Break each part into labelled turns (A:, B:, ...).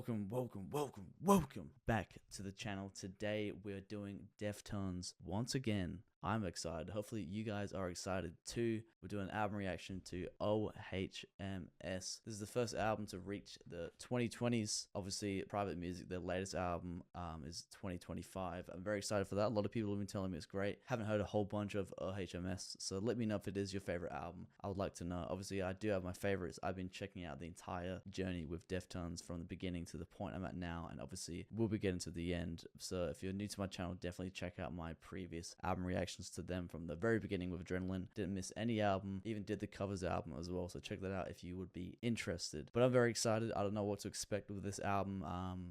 A: Welcome back to the channel. Today we're doing Deftones once again. I'm excited. Hopefully you guys are excited too. We're doing an album reaction to OHMS. This is the first album to reach the 2020s. Obviously, Private Music, their latest album is 2025. I'm very excited for that. A lot of people have been telling me it's great. Haven't heard a whole bunch of OHMS, so let me know if it is your favorite album. I would like to know. Obviously, I do have my favorites. I've been checking out the entire journey with Deftones from the beginning to the point I'm at now, and obviously we'll be getting to the end. So if you're new to my channel, definitely check out my previous album reactions to them from the very beginning with Adrenaline. Didn't miss any album, even did the covers album as well, so check that out if you would be interested. But I'm very excited. I don't know what to expect with this album.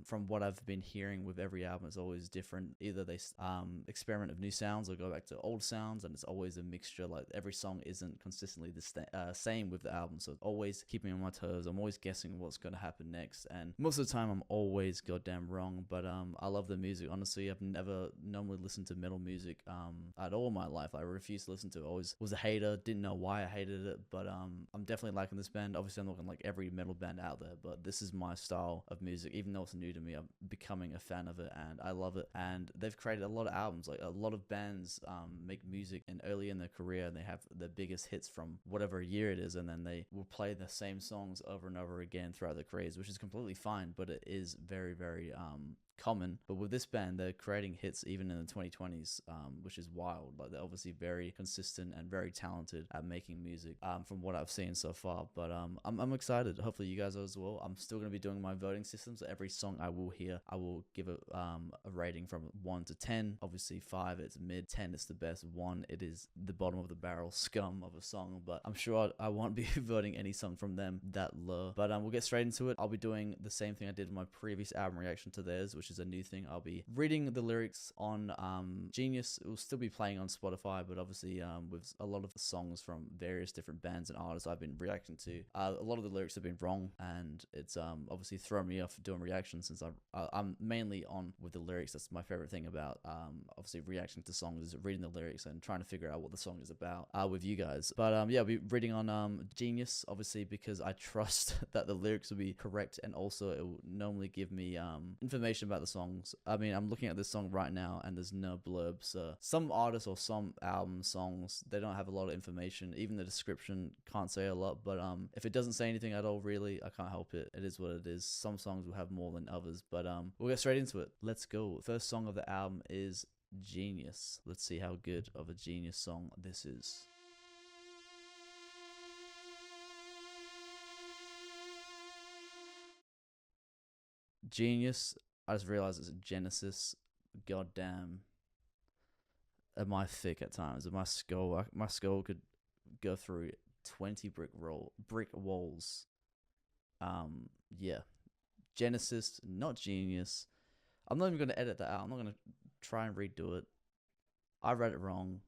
A: From what I've been hearing with every album, it's always different. Either they experiment with new sounds or go back to old sounds, and it's always a mixture. Like every song isn't consistently the same with the album, so it's always keeping me on my toes. I'm always guessing what's going to happen next, and most of the time I'm always goddamn wrong. But I love the music. Honestly, I've never normally listened to metal music at all in my life. I refused to listen to it. Always was a hater. Didn't know why I hated it, but I'm definitely liking this band. Obviously, I'm not gonna like every metal band out there, but this is my style of music. Even though it's new to me, I'm becoming a fan of it, and I love it. And they've created a lot of albums. Like a lot of bands make music and early in their career, and they have the biggest hits from whatever year it is, and then they will play the same songs over and over again throughout their careers, which is completely fine, but it is very, very common. But with this band, they're creating hits even in the 2020s, which is wild. Like they're obviously very consistent and very talented at making music, from what I've seen so far. But I'm excited. Hopefully you guys are as well. I'm still going to be doing my voting system, so every song I will hear, I will give it a rating from 1 to 10. Obviously 5 it's mid, 10 it's the best, 1 it is the bottom of the barrel scum of a song. But I'm sure I won't be voting any song from them that low. But we'll get straight into it. I'll be doing the same thing I did in my previous album reaction to theirs, which is a new thing. I'll be reading the lyrics on Genius. It will still be playing on Spotify, but obviously with a lot of the songs from various different bands and artists I've been reacting to, a lot of the lyrics have been wrong, and it's obviously thrown me off doing reactions, since I'm mainly on with the lyrics. That's my favorite thing about obviously reacting to songs, is reading the lyrics and trying to figure out what the song is about with you guys. But yeah, I'll be reading on Genius, obviously, because I trust that the lyrics will be correct, and also it will normally give me information about the songs. I mean, I'm looking at this song right now and there's no blurb. So some artists or some album songs, they don't have a lot of information. Even the description can't say a lot. But if it doesn't say anything at all, really, I can't help it. It is what it is. Some songs will have more than others. But we'll get straight into it. Let's go. First song of the album is Genius. Let's see how good of a Genius song this is. Genius. I just realized it's Genesis. Goddamn. Am I thick at times? My skull could go through 20 brick walls. Yeah. Genesis, not Genius. I'm not even going to edit that out. I'm not going to try and redo it. I read it wrong.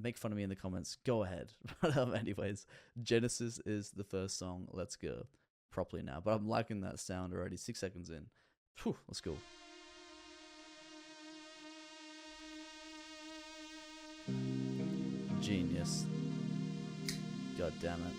A: Make fun of me in the comments. Go ahead. But anyways, Genesis is the first song. Let's go. Properly now. But I'm liking that sound already. 6 seconds in. Whew, let's go. Genius. God damn it.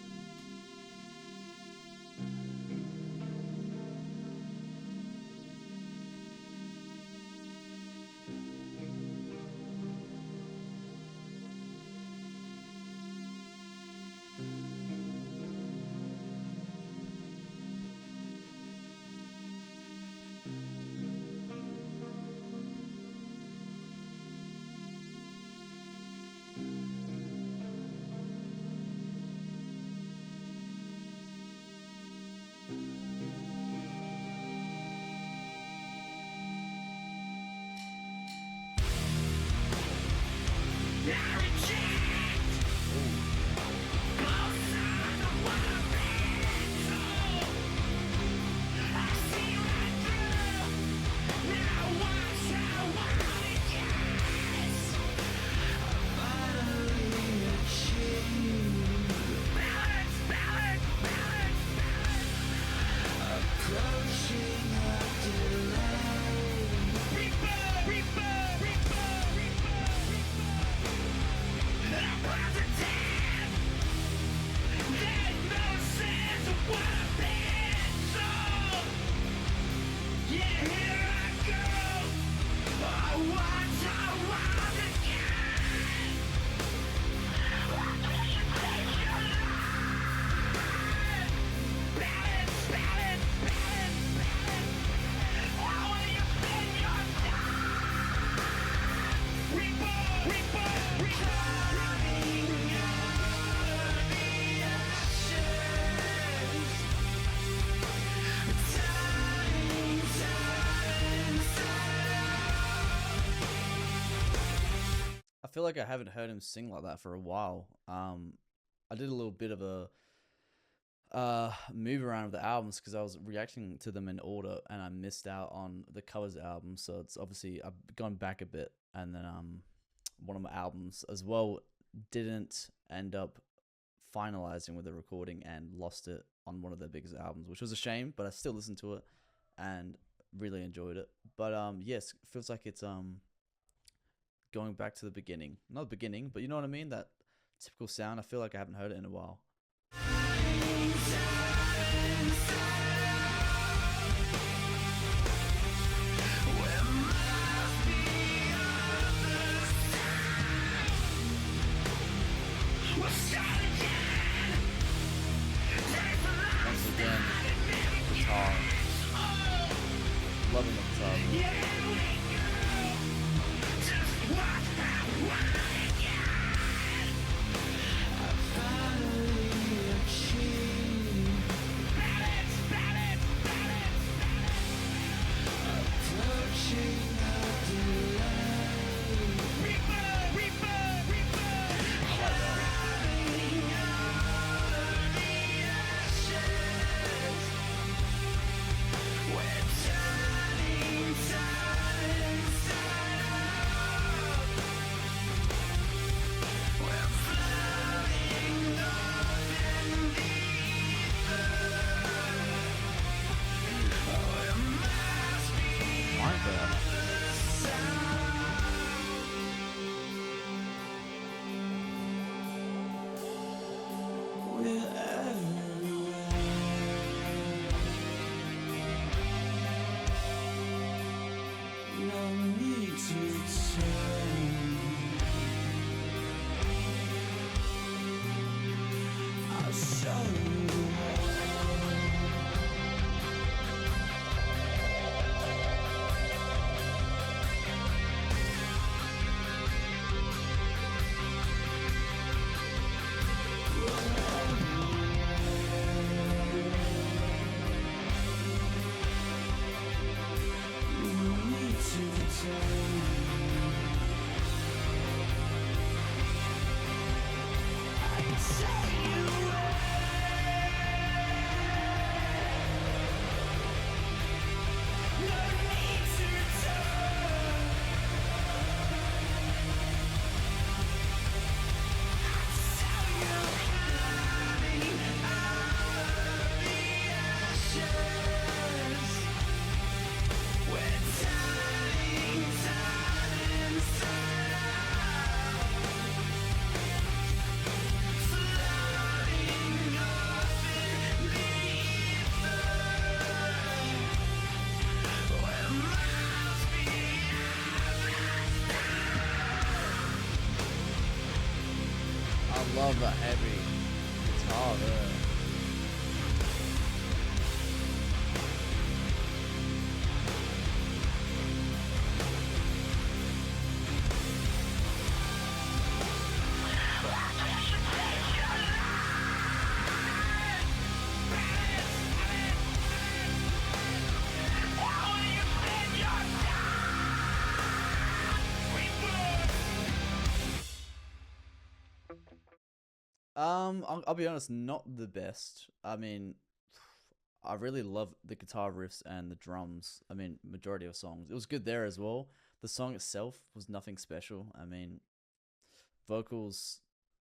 A: I feel like I haven't heard him sing like that for a while. I did a little bit of a move around of the albums because I was reacting to them in order and I missed out on the covers album. So it's obviously I've gone back a bit, and then one of my albums as well didn't end up finalizing with the recording and lost it on one of their biggest albums, which was a shame. But I still listened to it and really enjoyed it. But yes, feels like it's going back to the beginning. Not the beginning, but you know what I mean? That typical sound. I feel like I haven't heard it in a while. Once again, guitar. Loving the guitar. Love that heavy guitar there. I'll be honest, not the best. I mean, I really love the guitar riffs and the drums. I mean, majority of songs. It was good there as well. The song itself was nothing special. I mean, vocals,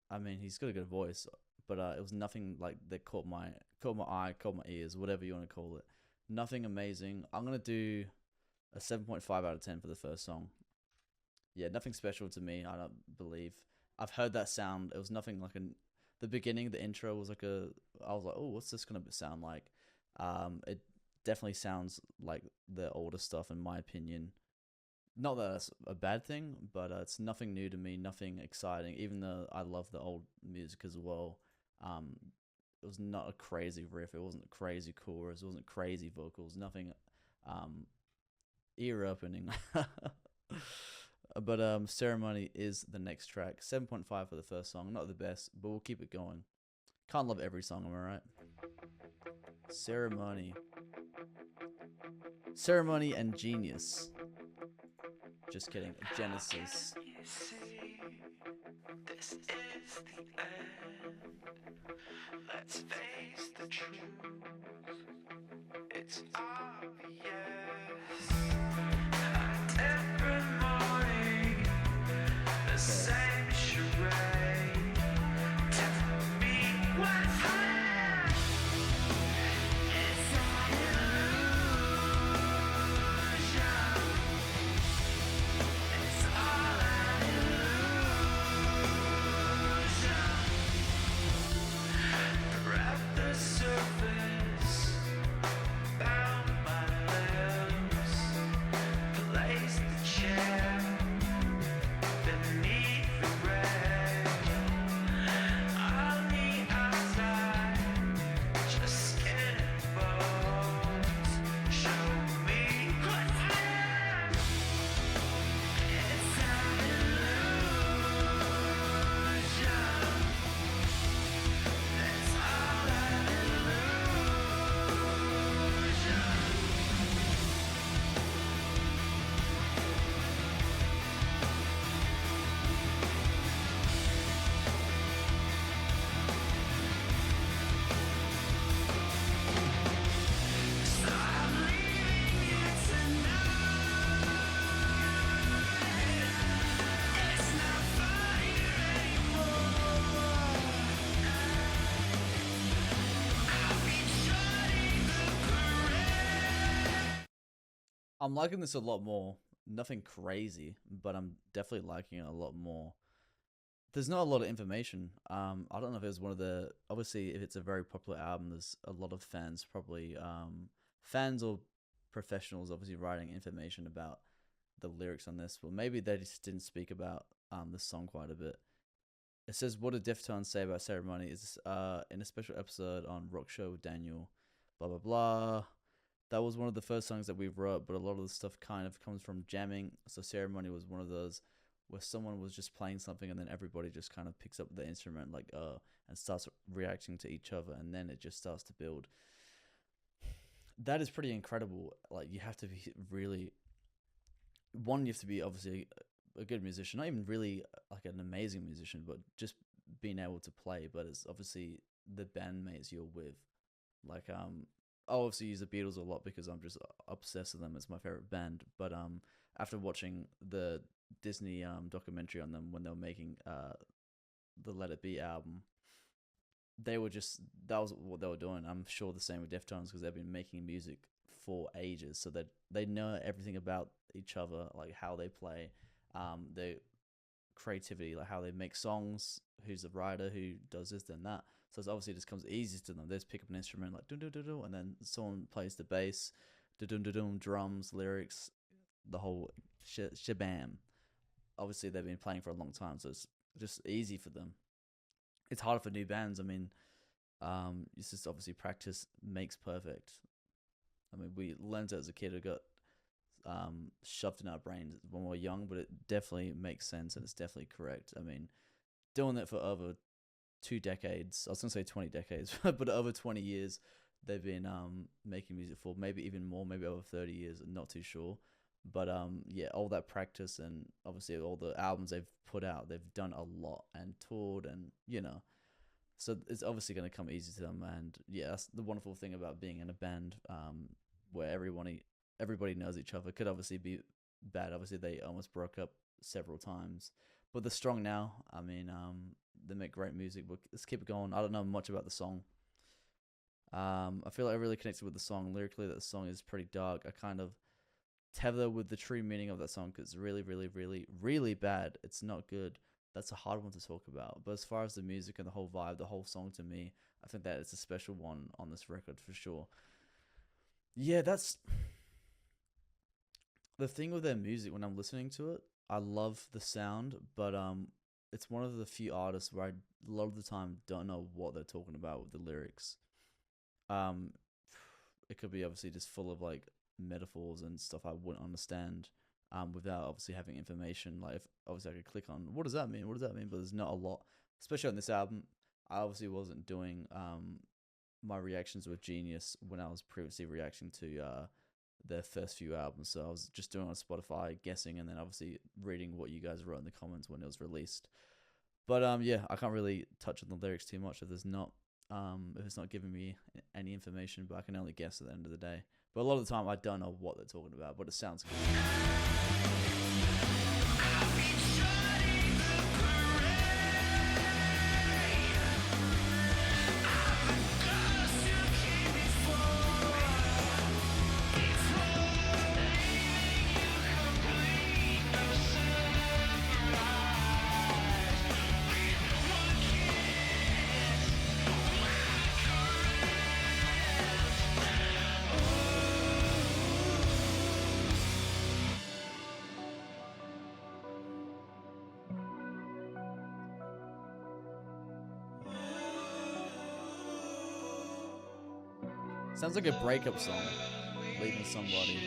A: I mean, he's got a good voice, but it was nothing like that caught my eye, caught my ears, whatever you want to call it. Nothing amazing. I'm gonna do a 7.5 out of 10 for the first song. Yeah, nothing special to me, I don't believe. I've heard that sound. It was nothing like the beginning, the intro was like I was like, oh, what's this gonna sound like? It definitely sounds like the older stuff in my opinion. Not that that's a bad thing, but it's nothing new to me, nothing exciting. Even though I love the old music as well, um, it was not a crazy riff. It wasn't a crazy chorus. It wasn't crazy vocals. Nothing um, ear opening. But Ceremony is the next track. 7.5 for the first song. Not the best, but we'll keep it going. Can't love every song, am I right? Ceremony. Ceremony and Genius. Just kidding. Genesis. This is the end. Let's face the truth. It's obvious. Every morning, the same charade. Tell me what's left. It's an illusion. It's all an illusion. Wrap the surface, bound my lips, place the chair beneath the red. On the outside, just skin and bones. Show me what's left. It's an illusion. It's all an illusion. So I'm leaving you tonight. It's not funny anymore. I'll be charting the parade. I'm liking this a lot more. Nothing crazy, but I'm definitely liking it a lot more. There's not a lot of information. I don't know if it was one of the, obviously if it's a very popular album, there's a lot of fans, probably fans or professionals, obviously writing information about the lyrics on this. Well, maybe they just didn't speak about the song quite a bit. It says, "What did Deftones say about Ceremony? Is in a special episode on Rock Show with Daniel, blah blah blah. That was one of the first songs that we wrote, but a lot of the stuff kind of comes from jamming. So Ceremony was one of those where someone was just playing something and then everybody just kind of picks up the instrument like and starts reacting to each other, and then it just starts to build." That is pretty incredible. Like, you have to be really, one, you have to be obviously a good musician, not even really like an amazing musician, but just being able to play. But it's obviously the bandmates you're with. Like, I obviously use the Beatles a lot because I'm just obsessed with them. It's my favorite band. But after watching the Disney documentary on them when they were making the Let It Be album, they were just, that was what they were doing. I'm sure the same with Deftones, because they've been making music for ages, so that they know everything about each other, like how they play, their creativity, like how they make songs, who's the writer, who does this and that. So it's obviously just comes easy to them. They just pick up an instrument like do do do do, and then someone plays the bass, do do do do, drums, lyrics, the whole shabam. Obviously they've been playing for a long time, so it's just easy for them. It's harder for new bands. I mean, it's just obviously practice makes perfect. I mean, we learned it as a kid. It got shoved in our brains when we were young, but it definitely makes sense and it's definitely correct. I mean, doing that for over 2 decades, I was gonna say 20 decades, but over 20 years, they've been making music for, maybe even more, maybe over 30 years. I'm not too sure. But yeah, all that practice and obviously all the albums they've put out, they've done a lot and toured, and so it's obviously going to come easy to them. And yeah, that's the wonderful thing about being in a band, where everybody knows each other. Could obviously be bad. Obviously they almost broke up several times, but they're strong now. I mean, they make great music. But let's keep it going. I don't know much about the song. I feel like I really connected with the song lyrically. That the song is pretty dark. I kind of tether with the true meaning of that song, because it's really, really, really, really bad. It's not good. That's a hard one to talk about. But as far as the music and the whole vibe, the whole song, to me, I think that it's a special one on this record for sure. Yeah, that's the thing with their music. When I'm listening to it, I love the sound, but it's one of the few artists where I a lot of the time don't know what they're talking about with the lyrics. Um, it could be obviously just full of like metaphors and stuff I wouldn't understand. Without obviously having information, like if obviously I could click on what does that mean, what does that mean, but there's not a lot, especially on this album. I obviously wasn't doing my reactions with Genius when I was previously reacting to their first few albums. So I was just doing it on Spotify, guessing, and then obviously reading what you guys wrote in the comments when it was released. But yeah, I can't really touch on the lyrics too much if it's not giving me any information. But I can only guess at the end of the day. But a lot of the time, I don't know what they're talking about, but it sounds good. Sounds like a breakup song, leaving somebody.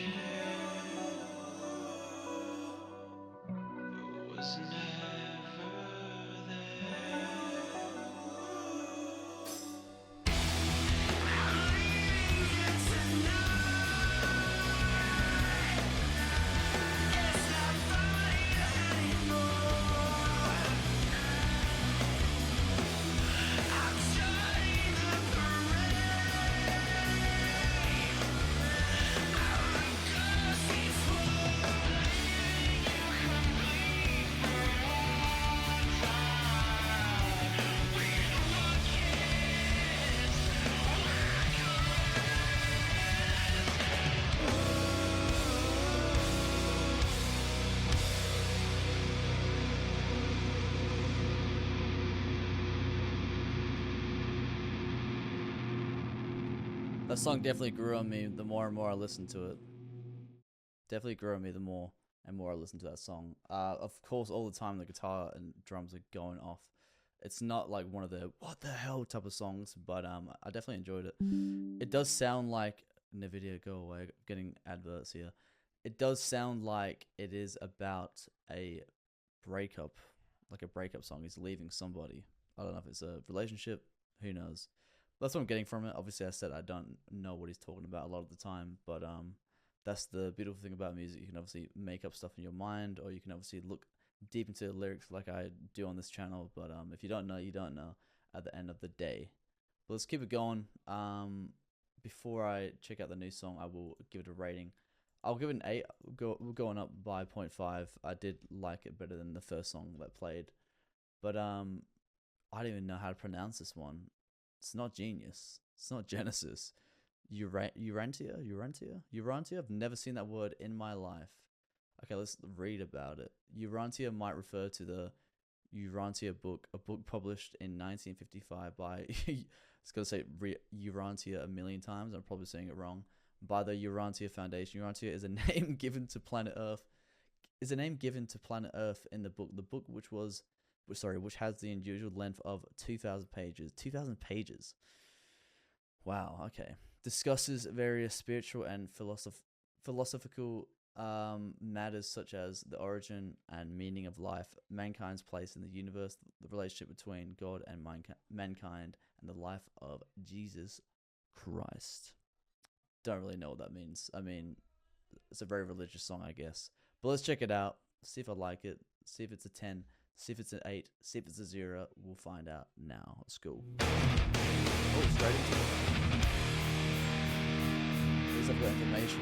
A: That song definitely grew on me the more and more I listened to it. Definitely grew on me the more and more I listened to that song. Of course, all the time the guitar and drums are going off. It's not like one of the what the hell type of songs, but I definitely enjoyed it. It does sound like Nvidia, go away, getting adverts here. It does sound like it is about a breakup, like a breakup song. He's leaving somebody. I don't know if it's a relationship. Who knows? That's what I'm getting from it. Obviously, I said I don't know what he's talking about a lot of the time, but that's the beautiful thing about music. You can obviously make up stuff in your mind, or you can obviously look deep into the lyrics like I do on this channel. But if you don't know, you don't know at the end of the day. But let's keep it going. Before I check out the new song, I will give it a rating. I'll give it an 8. We're going up by 0.5. I did like it better than the first song that played. But I don't even know how to pronounce this one. It's not Genius. It's not Genesis. Urantia? I've never seen that word in my life. Okay, let's read about it. Urantia might refer to the Urantia book, a book published in 1955 by, it's going to say Urantia a million times. I'm probably saying it wrong. By the Urantia Foundation. Urantia is a name given to planet Earth. Is a name given to planet Earth in the book. The book which has the unusual length of 2,000 pages. 2,000 pages. Wow, okay. Discusses various spiritual and philosophical matters such as the origin and meaning of life, mankind's place in the universe, the relationship between God and mankind, and the life of Jesus Christ. Don't really know what that means. I mean, it's a very religious song, I guess. But let's check it out. See if I like it. See if it's a 10. See if it's an 8. See if it's a 0. We'll find out now. Let's go. Oh, straight into it. At least I've got information.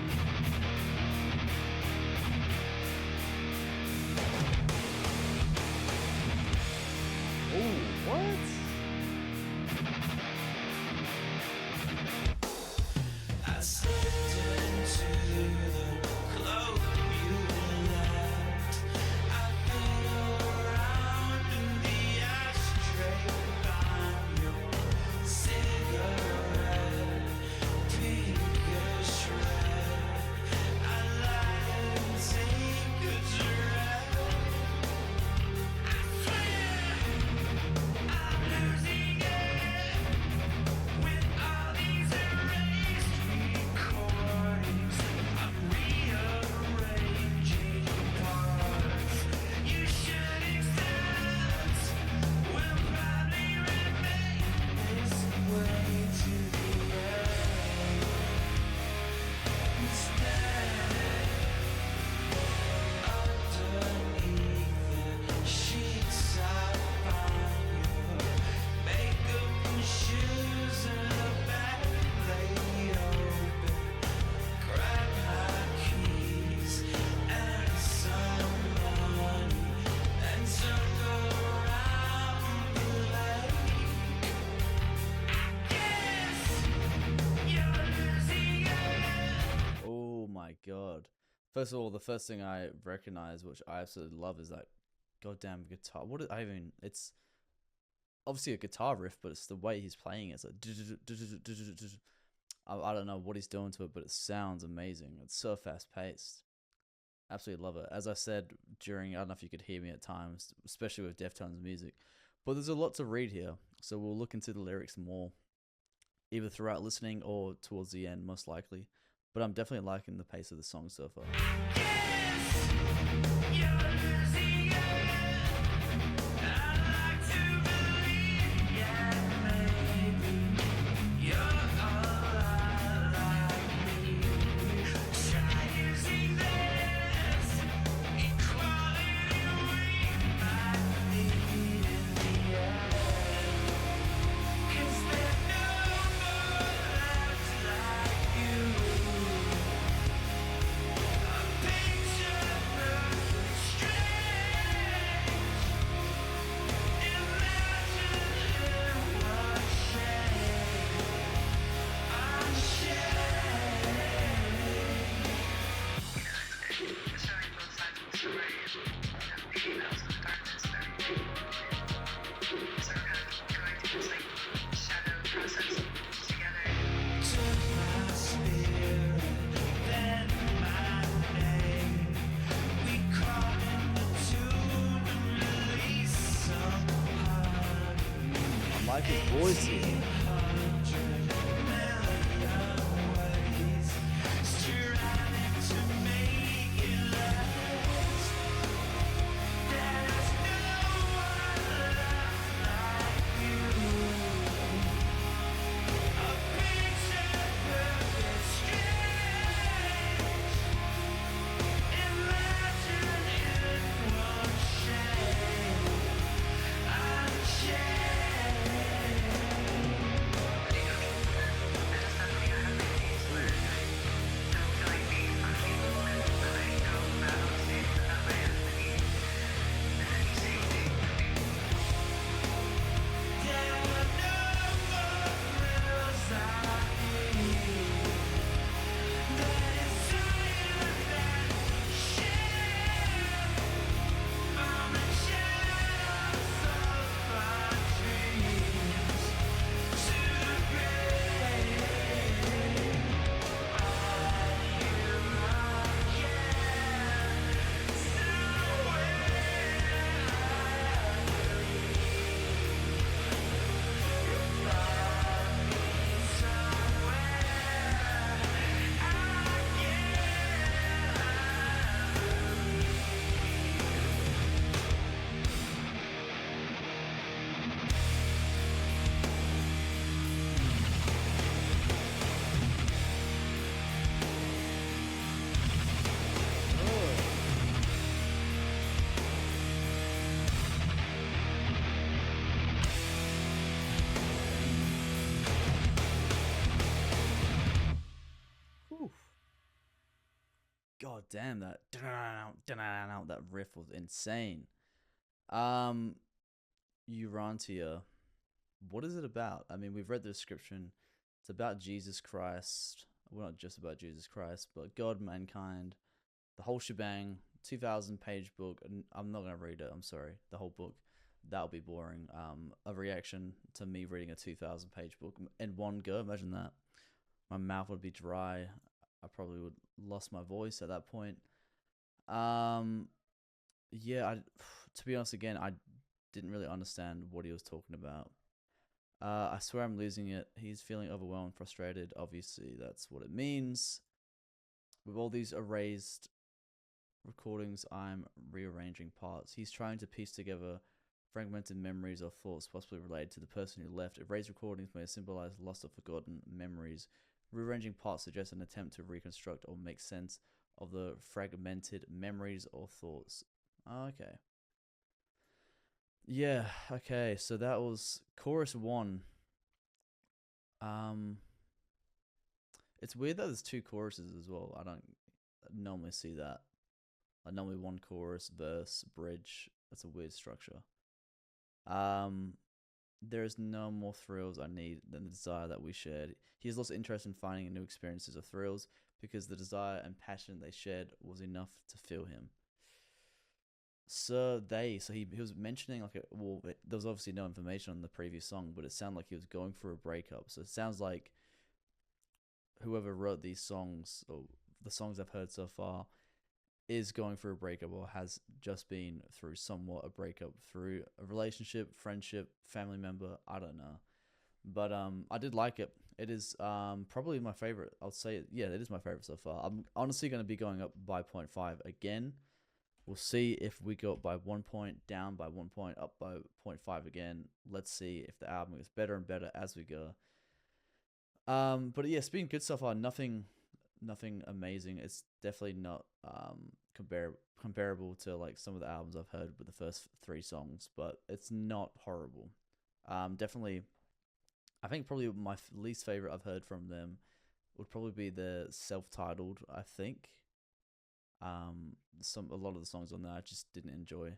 A: Oh, what? I slipped into the cloak you left. I feel around in the ashtray behind your cigarette. Pink god. First of all, the first thing I recognize, which I absolutely love, is that goddamn guitar. What is, I even? It's obviously a guitar riff, but it's the way he's playing it. It's like I don't know what he's doing to it, but it sounds amazing. It's so fast paced. Absolutely love it. As I said during, I don't know if you could hear me at times, especially with Deftones music, but there's a lot to read here. So we'll look into the lyrics more, either throughout listening or towards the end, most likely. But I'm definitely liking the pace of the song so far. I like his voice here. God damn, that that riff was insane. Urantia, what is it about? I mean, we've read the description. It's about Jesus Christ. Well, not just about Jesus Christ, but God, mankind, the whole shebang. 2,000-page book. And I'm not gonna read it. I'm sorry. The whole book. That'll be boring. A reaction to me reading a 2,000-page book in one go. Imagine that. My mouth would be dry. I probably would lost my voice at that point. Yeah, to be honest, again, I didn't really understand what he was talking about. I swear I'm losing it. He's feeling overwhelmed, frustrated. Obviously, that's what it means. With all these erased recordings, I'm rearranging parts. He's trying to piece together fragmented memories or thoughts possibly related to the person who left. Erased recordings may symbolize lost or forgotten memories. Rearranging parts suggests an attempt to reconstruct or make sense of the fragmented memories or thoughts. Okay. Yeah, okay, so that was chorus 1. It's weird that there's 2 choruses as well. I don't normally see that. Like normally 1 chorus, verse, bridge. That's a weird structure. There is no more thrills I need than the desire that we shared. He has lost interest in finding new experiences of thrills, because the desire and passion they shared was enough to fill him. So he was mentioning like there was obviously no information on the previous song, but it sounded like he was going through a breakup. So it sounds like whoever wrote these songs, or the songs I've heard so far, is going through a breakup or has just been through somewhat a breakup through a relationship, friendship, family member. I don't know. But I did like it. It is probably my favorite. I'll say it. Yeah, it is my favorite so far. I'm honestly going to be going up by 0.5 again. We'll see if we go up by 1 point, down by 1 point, up by 0.5 again. Let's see if the album is better and better as we go. But yeah, it's been good so far. Nothing amazing. It's definitely not comparable to like some of the albums I've heard with the first 3 songs, but it's not horrible. Definitely, I think probably my least favorite I've heard from them would probably be the self-titled. I think a lot of the songs on there I just didn't enjoy,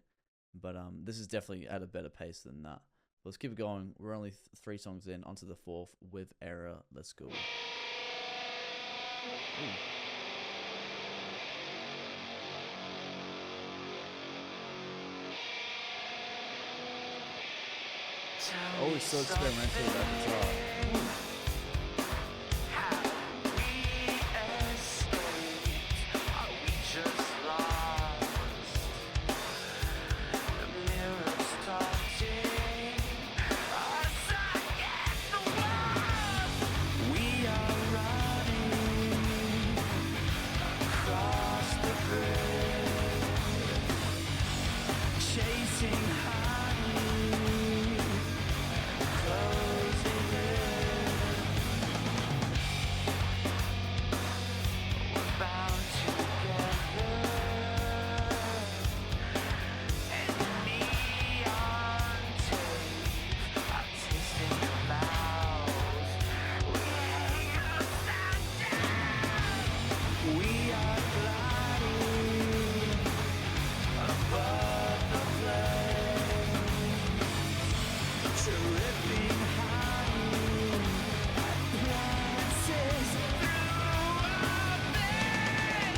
A: but this is definitely at a better pace than that. Let's keep it going. We're only 3 songs in, onto the 4th with Error. Let's go. Ooh. Oh, it's so experimental with that guitar.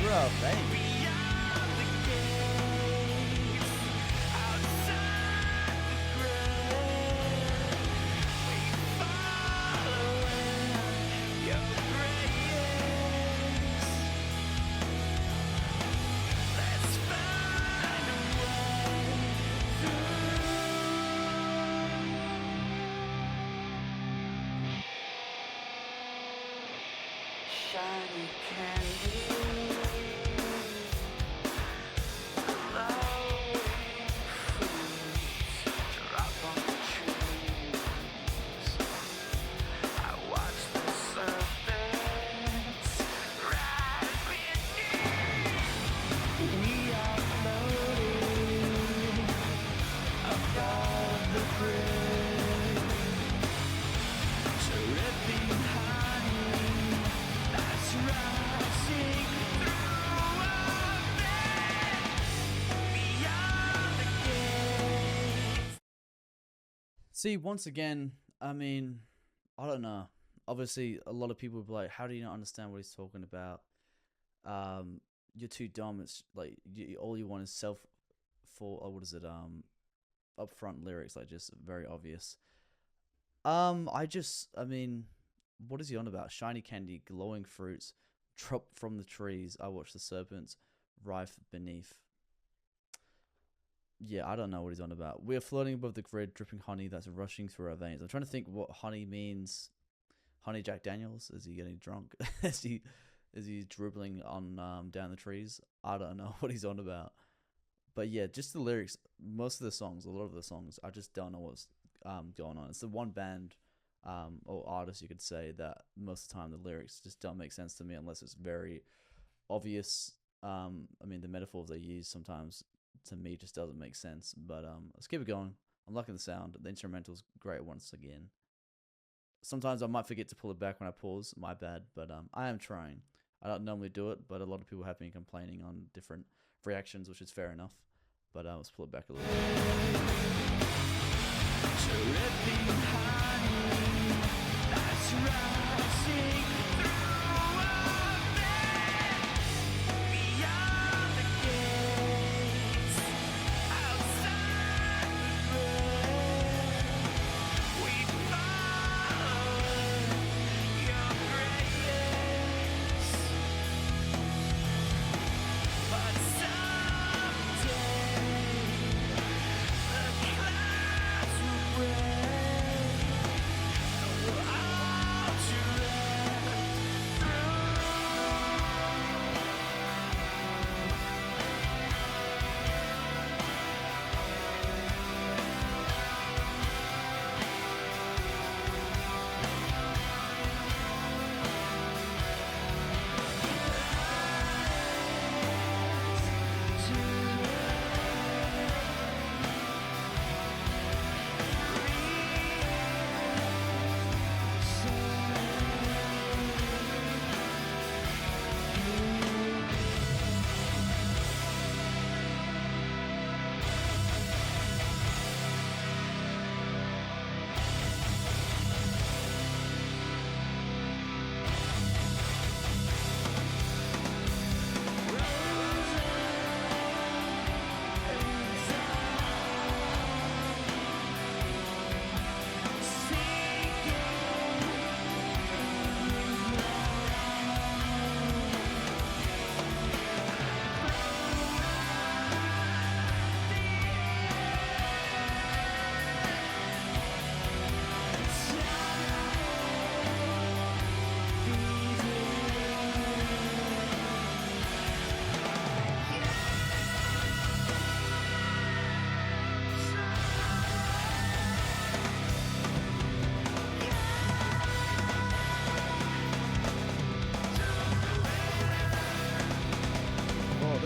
A: Bro, thanks.
B: Shiny candy.
A: See, once again, I mean, I don't know. Obviously, a lot of people will be like, how do you not understand what he's talking about? You're too dumb. It's like, all you want is upfront lyrics, like just very obvious. I mean, what is he on about? Shiny candy, glowing fruits, drop from the trees. I watch the serpents rife beneath. Yeah, I don't know what he's on about. We are floating above the grid, dripping honey that's rushing through our veins. I'm trying to think what honey means. Honey Jack Daniels? Is he getting drunk? is he dribbling on down the trees? I don't know what he's on about. But yeah, just the lyrics. Most of the songs, a lot of the songs, I just don't know what's going on. It's the one band or artist, you could say, that most of the time the lyrics just don't make sense to me unless it's very obvious. I mean, the metaphors they use sometimes to me just doesn't make sense. But let's keep it going. I'm liking the sound. The instrumental's great once again. Sometimes I might forget to pull it back when I pause. My bad. But I am trying. I don't normally do it, but a lot of people have been complaining on different reactions, which is fair enough. But let's pull it back a little bit.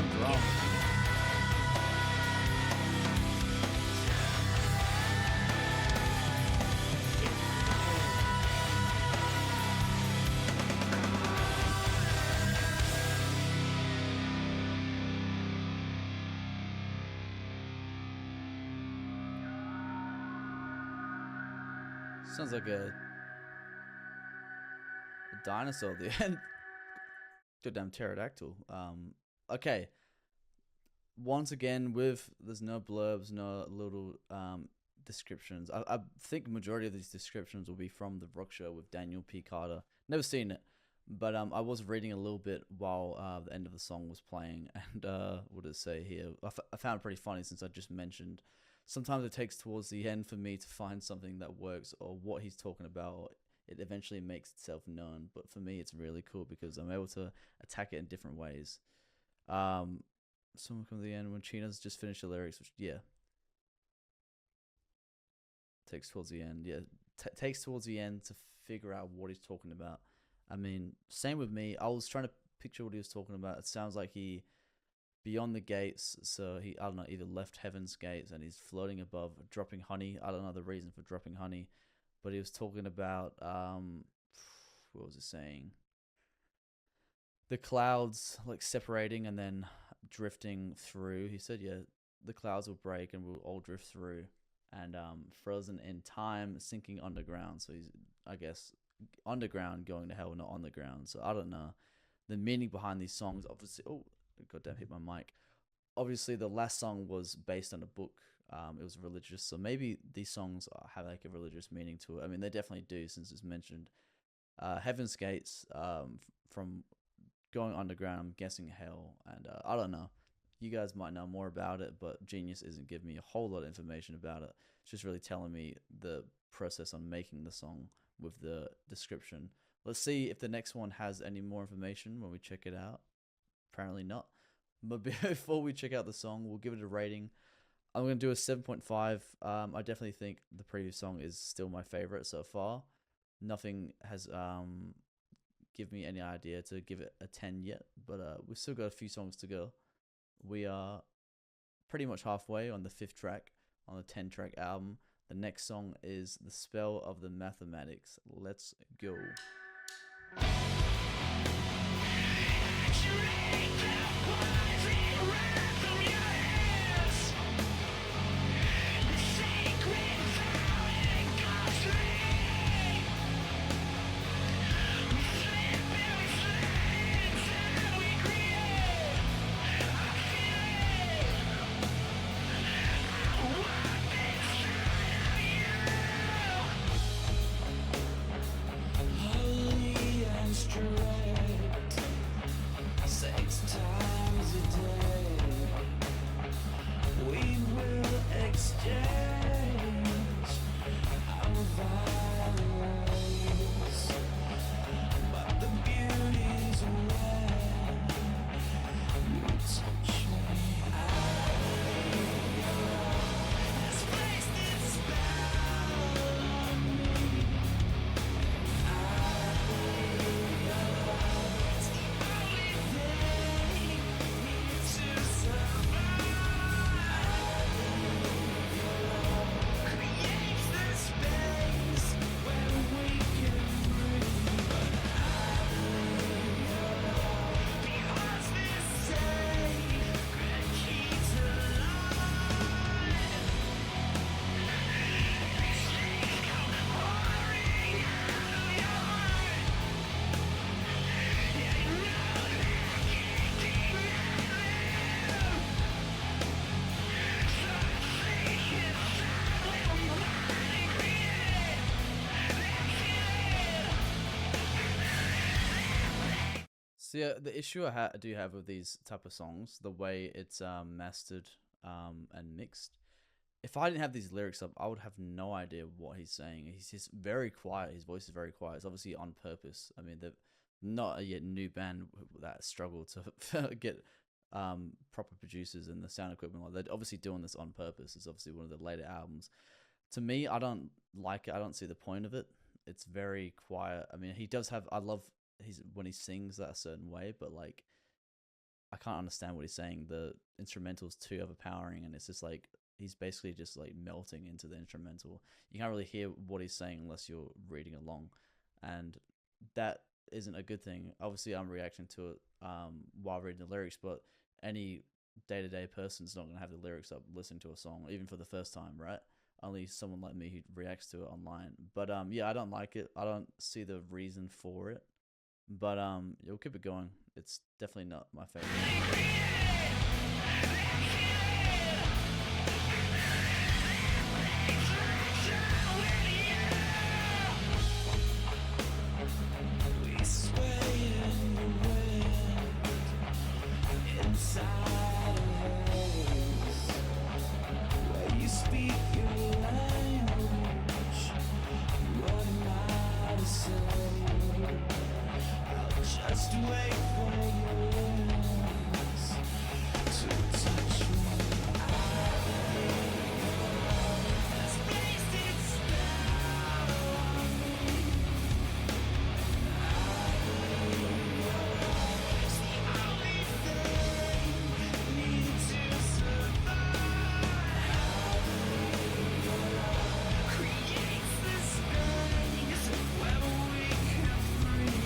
A: Some drums. Sounds like a dinosaur at the end. Goddamn pterodactyl. Okay. Once again, there's no blurbs, no little descriptions. I think majority of these descriptions will be from the Rock Show with Daniel P. Carter. Never seen it, but I was reading a little bit while the end of the song was playing, and what does it say here? I found it pretty funny since I just mentioned. Sometimes it takes towards the end for me to find something that works or what he's talking about. Or it eventually makes itself known, but for me, it's really cool because I'm able to attack it in different ways. Someone come to the end when China's just finished the lyrics, which takes towards the end. Yeah, takes towards the end to figure out what he's talking about. I mean, same with me. I was trying to picture what he was talking about. It sounds like he beyond the gates, so he, I don't know, either left heaven's gates and he's floating above, dropping honey. I don't know the reason for dropping honey, but he was talking about what was it saying? The clouds like separating and then drifting through. He said, yeah, the clouds will break and we'll all drift through, and frozen in time, sinking underground. So he's, I guess, underground going to hell, not on the ground. So I don't know the meaning behind these songs. Obviously, oh, goddamn, hit my mic. Obviously, the last song was based on a book. It was religious, so maybe these songs have like a religious meaning to it. I mean, they definitely do, since it's mentioned Heaven's Gates, from going underground. I'm guessing hell, and I don't know. You guys might know more about it, but Genius isn't giving me a whole lot of information about it. It's just really telling me the process on making the song with the description. Let's see if the next one has any more information when we check it out. Apparently not. But before we check out the song, we'll give it a rating. I'm going to do a 7.5. I definitely think the previous song is still my favorite so far. Nothing has given me any idea to give it a 10 yet, but we've still got a few songs to go. We are pretty much halfway on the 5th track on the 10-track album. The next song is The Spell of the Mathematics. Let's go. So yeah, the issue I do have with these type of songs, the way it's mastered and mixed. If I didn't have these lyrics up, I would have no idea what he's saying. He's just very quiet. His voice is very quiet. It's obviously on purpose. I mean, they're not a yet new band that struggle to get proper producers and the sound equipment. Like, they're obviously doing this on purpose. It's obviously one of the later albums. To me, I don't like it. I don't see the point of it. It's very quiet. I mean, he does have. I love when he sings that a certain way, but like I can't understand what he's saying. The instrumental's too overpowering, and it's just like he's basically just like melting into the instrumental. You can't really hear what he's saying unless you're reading along, and that isn't a good thing. Obviously, I'm reacting to it while reading the lyrics, but any day-to-day person's not going to have the lyrics up listening to a song, even for the first time, right? Only someone like me who reacts to it online. But yeah, I don't like it. I don't see the reason for it. But you'll keep it going. It's definitely not my favorite.
B: Just wait for your lips to touch me. Has placed its spell on me. It's the only thing needed to survive. Creates the space where we can breathe.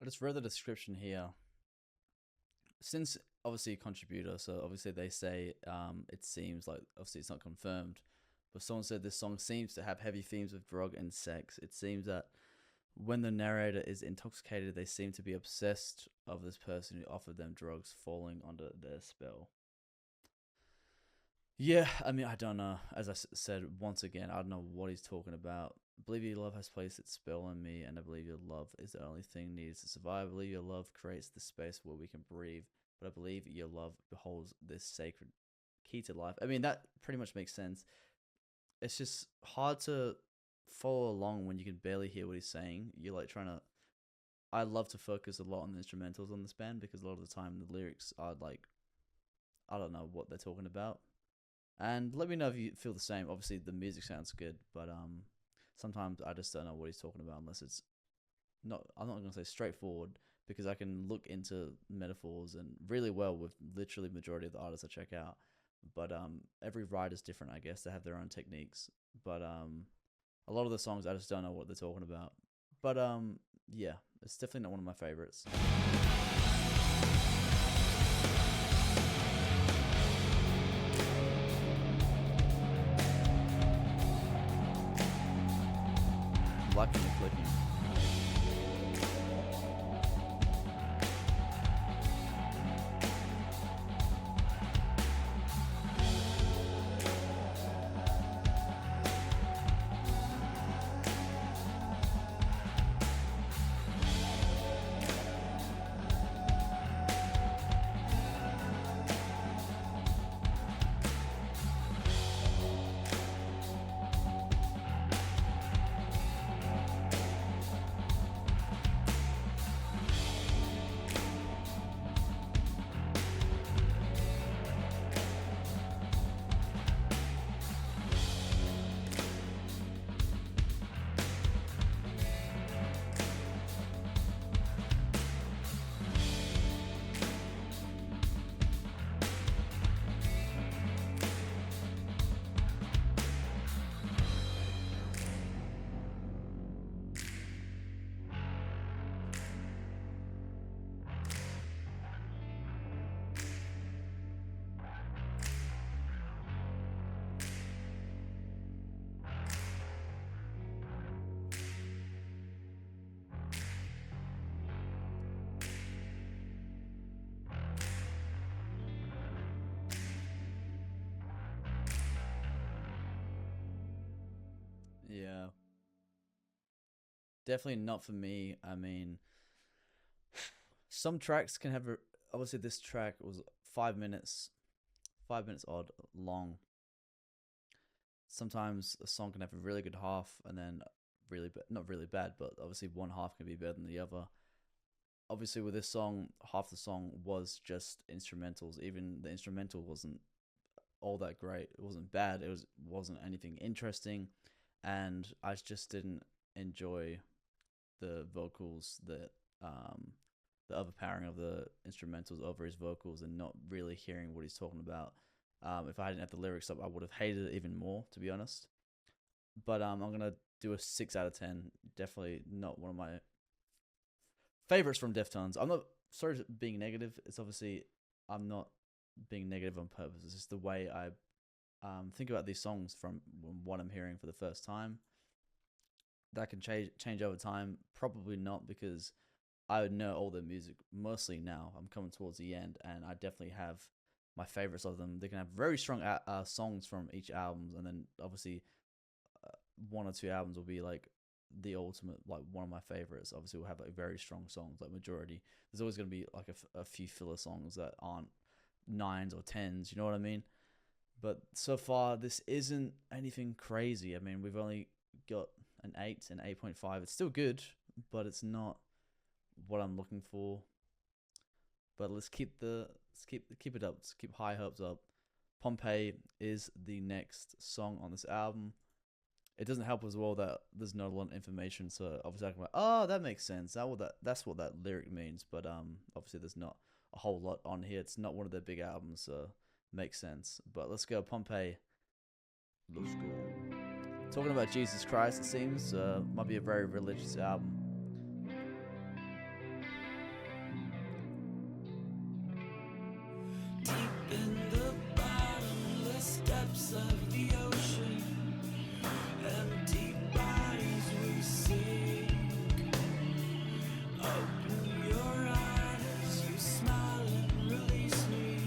A: I just read the description here. Since obviously a contributor, so obviously they say it seems like, obviously it's not confirmed, but someone said this song seems to have heavy themes of drug and sex. It seems that when the narrator is intoxicated, they seem to be obsessed of this person who offered them drugs, falling under their spell. Yeah, I mean, I don't know. As I said, once again, I don't know what he's talking about. I believe your love has placed its spell on me, and I believe your love is the only thing needed to survive. I believe your love creates the space where we can breathe, but I believe your love beholds this sacred key to life. I mean, that pretty much makes sense. It's just hard to follow along when you can barely hear what he's saying. You're like trying to... I love to focus a lot on the instrumentals on this band because a lot of the time the lyrics are like... I don't know what they're talking about. And let me know if you feel the same. Obviously, the music sounds good, but sometimes I just don't know what he's talking about unless it's not... I'm not going to say straightforward because I can look into metaphors and really well with literally majority of the artists I check out. But every writer's different, I guess. They have their own techniques. But a lot of the songs, I just don't know what they're talking about. But yeah, it's definitely not one of my favorites. Liking the clicking. Yeah. Definitely not for me. I mean, some tracks can have obviously this track was 5 minutes, 5 minutes odd long. Sometimes a song can have a really good half and then not really bad, but obviously one half can be better than the other. Obviously with this song, half the song was just instrumentals. Even the instrumental wasn't all that great. It wasn't bad. Wasn't anything interesting, and I just didn't enjoy the vocals, the overpowering of the instrumentals over his vocals, and not really hearing what he's talking about. If I hadn't had the lyrics up, I would have hated it even more, to be honest. But I'm gonna do a 6 out of 10. Definitely not one of my favorites from Deftones. I'm not sorry for being negative. It's obviously I'm not being negative on purpose. It's just the way I think about these songs from what I'm hearing for the first time. That can change over time. Probably not, because I would know all their music mostly now. I'm coming towards the end, and I definitely have my favorites of them. They can have very strong songs from each album, and then obviously one or two albums will be like the ultimate, like one of my favorites. Obviously, we'll have like very strong songs, like majority. There's always going to be like a few filler songs that aren't 9s or 10s. You know what I mean? But so far, this isn't anything crazy. I mean, we've only got an 8 and 8.5. It's still good, but it's not what I'm looking for. But let's keep it up. Let's keep high hopes up. Pompeii is the next song on this album. It doesn't help as well that there's not a lot of information. So obviously I can like, oh, that makes sense. That's what that lyric means. But obviously there's not a whole lot on here. It's not one of their big albums, so makes sense. But let's go, Pompeii. Let's go. Talking about Jesus Christ, it seems might be a very religious album.
B: Deep in the bottomless depths of the ocean, empty bodies we sink. Open your eyes, you smile and release me.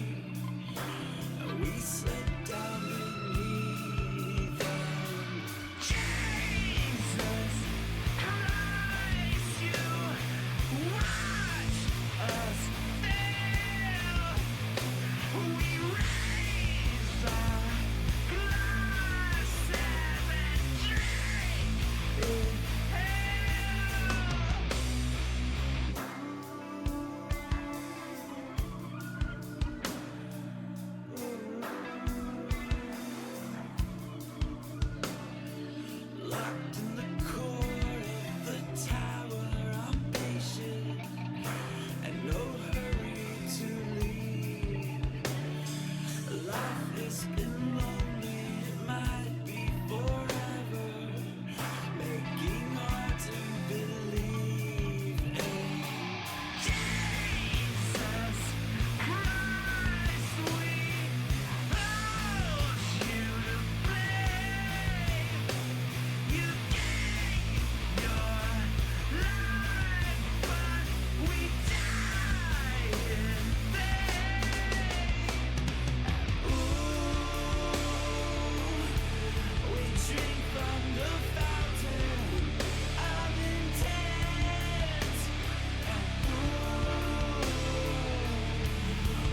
B: We slip down beneath them. Jesus Christ, you watch us fail. We raise our glasses and drink in locked in the core of the tower, I'm patient and no hurry to leave. Life has been lonely, it might be forever, making hard to believe in Jesus Christ. We hold you to blame. You gave your life, but we died in vain. We drink from the fountain of intent,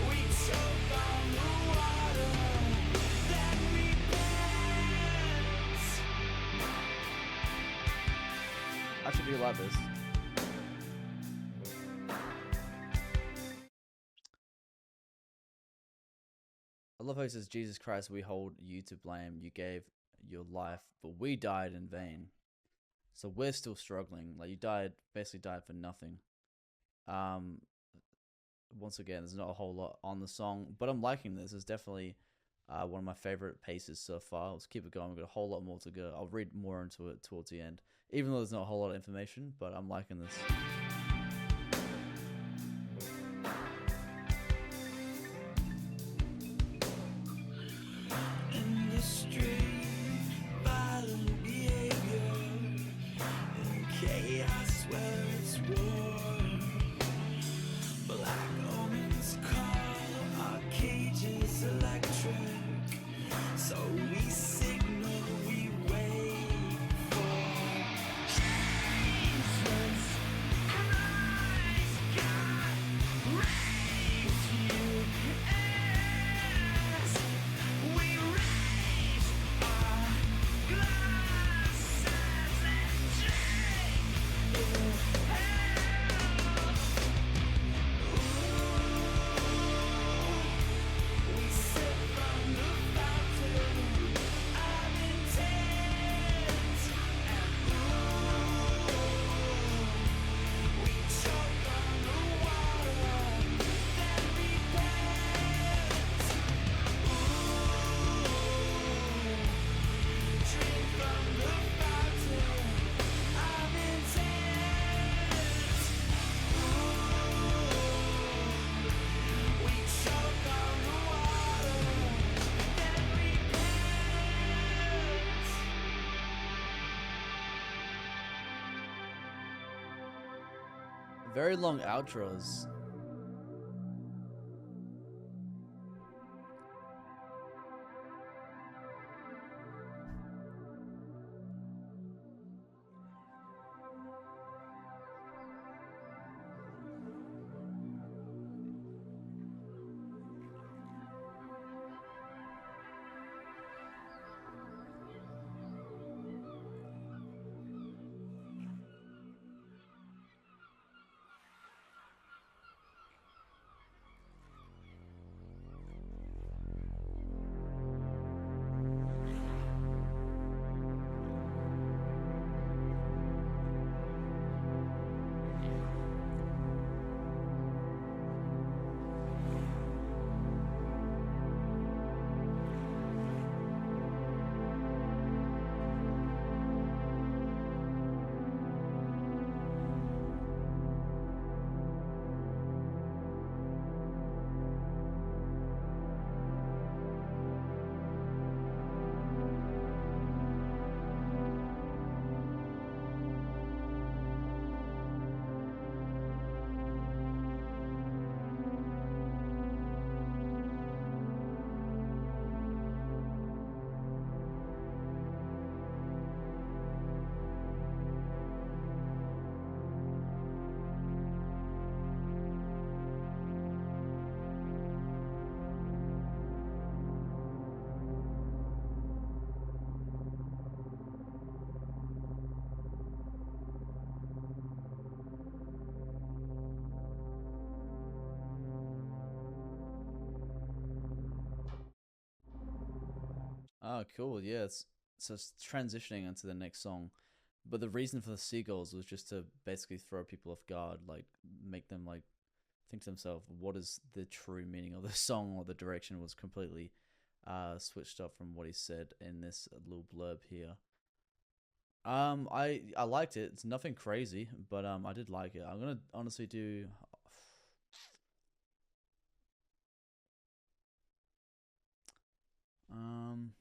B: we choke on the water that repents.
A: I actually do like this. I love how he says, Jesus Christ, we hold you to blame. You gave your life, but we died in vain. So we're still struggling. Like, you basically died for nothing. Once again, there's not a whole lot on the song, but I'm liking this. It's definitely one of my favorite paces so far. Let's keep it going. We've got a whole lot more to go. I'll read more into it towards the end, even though there's not a whole lot of information, but I'm liking this.
B: In the street, violent behavior, and chaos where it's war. Black omens call our cages electric, so we signal, we wait for
A: Very long outros. Oh, cool. Yeah, it's transitioning into the next song. But the reason for the seagulls was just to basically throw people off guard, like make them like think to themselves, what is the true meaning of the song, or the direction was completely switched up from what he said in this little blurb here. I liked it. It's nothing crazy, but I did like it. I'm gonna honestly do. Um,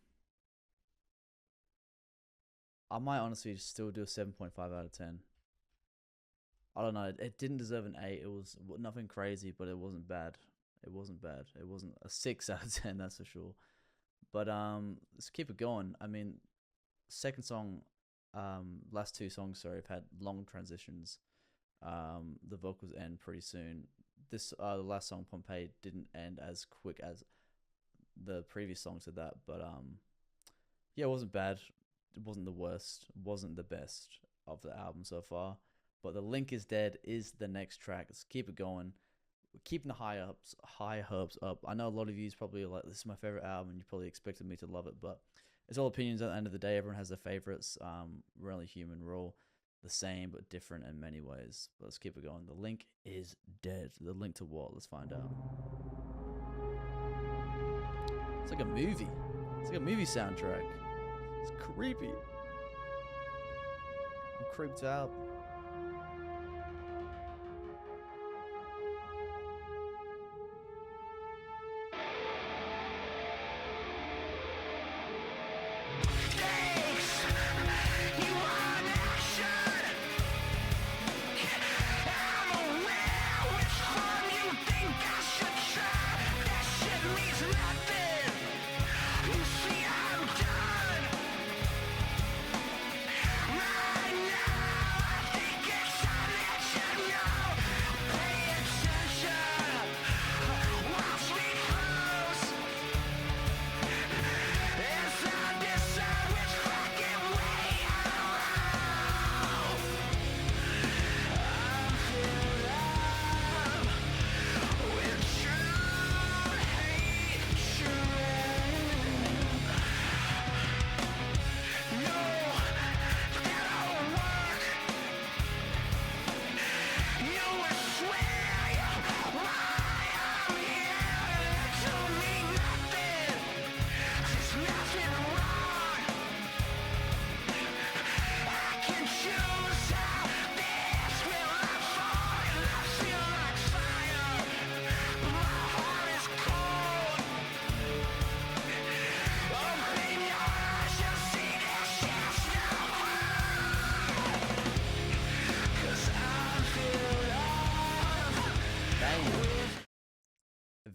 A: I might honestly still do a 7.5 out of 10. I don't know. It didn't deserve an 8. It was nothing crazy, but it wasn't bad. It wasn't bad. It wasn't a 6 out of 10, that's for sure. But let's keep it going. I mean, second song, last two songs, sorry, have had long transitions. The vocals end pretty soon. This the last song, Pompeii, didn't end as quick as the previous songs did that, but yeah, it wasn't bad. It wasn't the worst. It wasn't the best of the album so far. But The Link Is Dead is the next track. Let's keep it going. We're keeping the high hopes up. I know a lot of you probably are like, this is my favorite album, and you probably expected me to love it, but it's all opinions at the end of the day. Everyone has their favorites. We're only human. We're all the same but different in many ways. But let's keep it going. The Link Is Dead. The link to what? Let's find out. It's like a movie. It's like a movie soundtrack. It's creepy. I'm creeped out.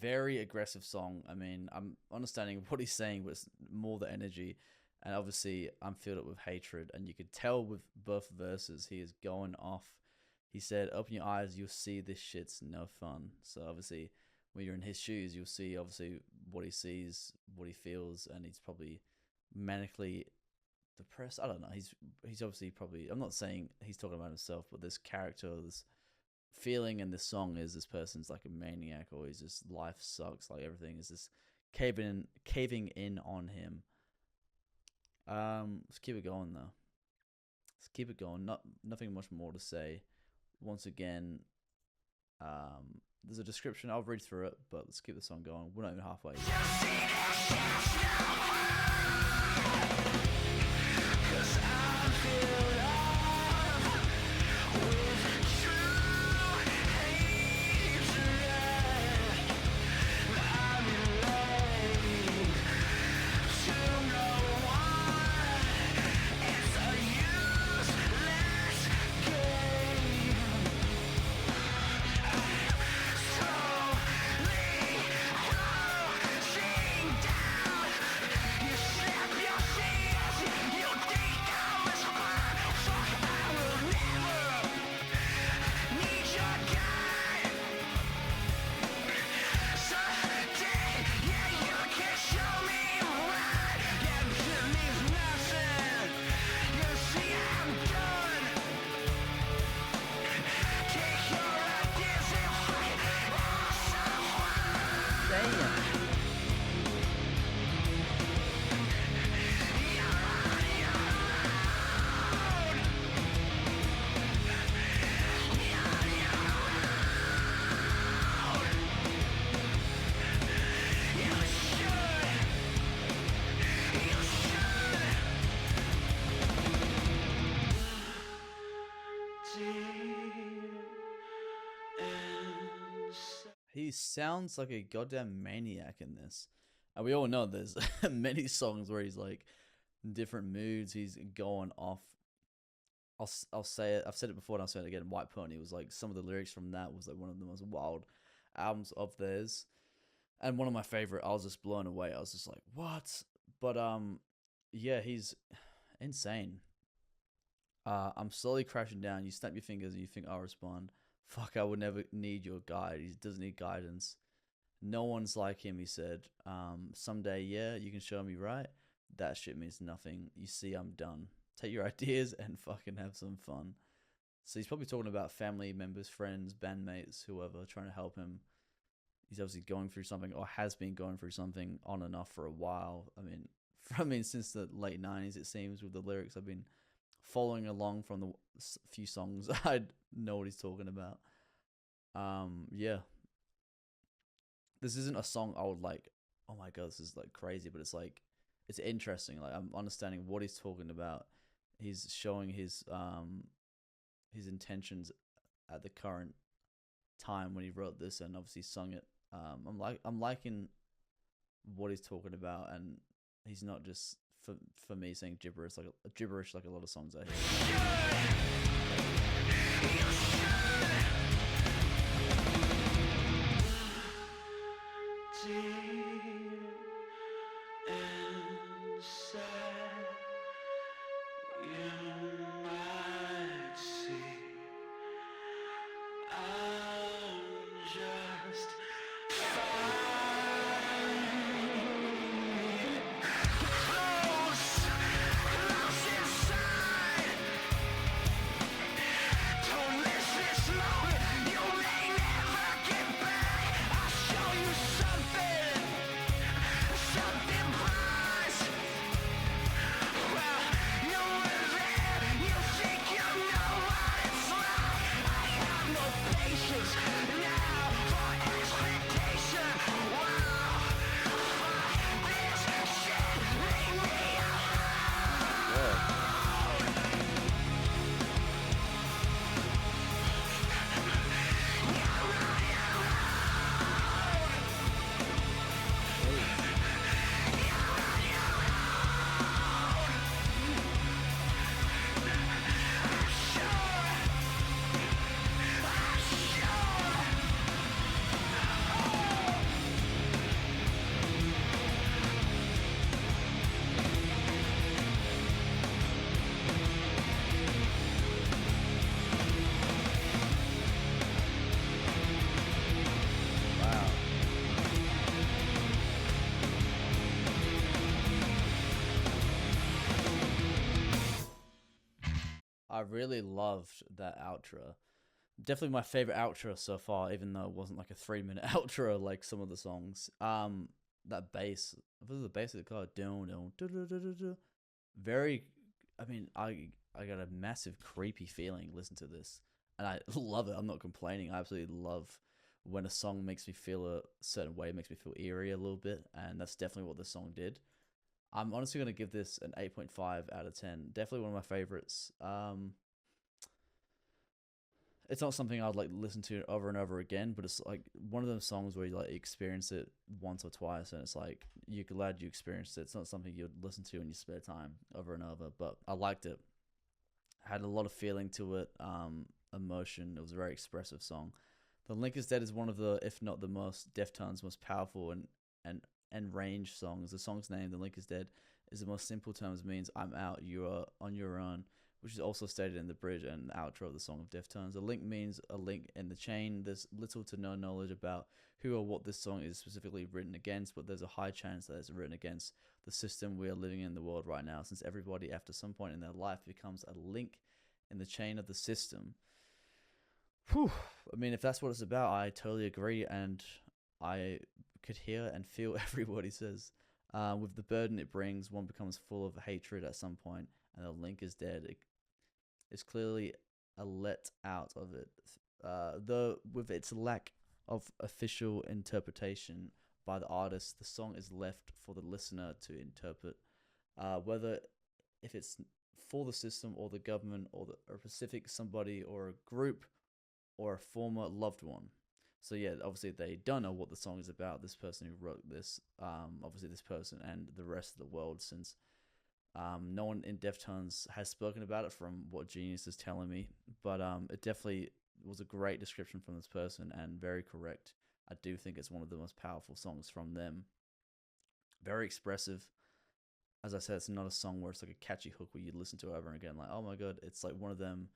A: very aggressive song. I mean, I'm understanding what he's saying, but it's more the energy. And obviously, I'm filled up with hatred. And you could tell with both verses, he is going off. He said, "Open your eyes, you'll see this shit's no fun." So obviously, when you're in his shoes, you'll see obviously what he sees, what he feels, and he's probably manically depressed. I don't know. He's obviously probably. I'm not saying he's talking about himself, but this character, this feeling in this song is this person's like a maniac, or he's just life sucks. Like everything is just caving in on him. Let's keep it going though. Let's keep it going. Nothing much more to say. Once again, there's a description. I'll read through it, but let's keep the song going. We're not even halfway. He sounds like a goddamn maniac in this. And we all know there's many songs where he's like in different moods. He's going off. I'll say it. I've said it before and I'll say it again. White Pony was like, some of the lyrics from that was like one of the most wild albums of theirs. And one of my favorite. I was just blown away. I was just like, what? But yeah, he's insane. I'm slowly crashing down. You snap your fingers and you think I'll respond. Fuck, I would never need your guide. He doesn't need guidance. No one's like him, he said. Someday, yeah, you can show me right. That shit means nothing. You see, I'm done. Take your ideas and fucking have some fun. So he's probably talking about family members, friends, bandmates, whoever, trying to help him. He's obviously going through something, or has been going through something on and off for a while. I mean, since the late 90s, it seems, with the lyrics. I've been following along from the few songs. I know what he's talking about. Yeah. This isn't a song I would like, oh my god, this is like crazy, but it's like, it's interesting. Like, I'm understanding what he's talking about. He's showing his intentions at the current time when he wrote this and obviously sung it. I'm liking what he's talking about, and he's not just for me saying gibberish like a lot of songs I really loved that outro. Definitely my favorite outro so far, even though it wasn't like a 3 minute outro like some of the songs. That bass, what was the bass it called? Very, I mean, I got a massive creepy feeling. Listen to this, and I love it. I'm not complaining. I absolutely love when a song makes me feel a certain way, makes me feel eerie a little bit, and that's definitely what this song did. I'm honestly gonna give this an 8.5 out of 10. Definitely one of my favorites. It's not something I'd like listen to over and over again, but it's like one of those songs where you like experience it once or twice, and it's like you're glad you experienced it. It's not something you'd listen to in your spare time over and over, but I liked it. Had a lot of feeling to it, emotion. It was a very expressive song. The Link is Dead is one of the, if not the most, Deftones' most powerful and range songs. The song's name, The Link is Dead, is the most simple terms means I'm out, you are on your own, which is also stated in the bridge and outro of the song of Deftones. A link means a link in the chain. There's little to no knowledge about who or what this song is specifically written against, but there's a high chance that it's written against the system we are living in the world right now, since everybody after some point in their life becomes a link in the chain of the system. Whew. I mean, if that's what it's about, I totally agree, and I could hear and feel every word he says. With the burden it brings, one becomes full of hatred at some point, and the link is dead. It's clearly a let out of it. Though with its lack of official interpretation by the artist, the song is left for the listener to interpret, whether if it's for the system or the government or a specific somebody or a group or a former loved one. So yeah, obviously they don't know what the song is about. This person who wrote this, obviously this person and the rest of the world, since no one in Deftones has spoken about it from what Genius is telling me. But it definitely was a great description from this person and very correct. I do think it's one of the most powerful songs from them. Very expressive. As I said, it's not a song where it's like a catchy hook where you listen to it over and again, like, oh my god, it's like one of them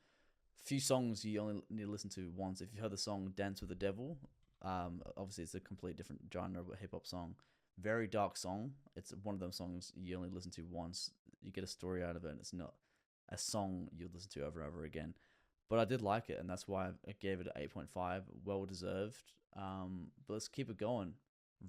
A: few songs you only need to listen to once. If you heard the song Dance with the Devil, obviously it's a complete different genre of a hip hop song. Very dark song. It's one of them songs you only listen to once. You get a story out of it, and it's not a song you listen to over and over again. But I did like it, and that's why I gave it an 8.5. Well deserved. But let's keep it going.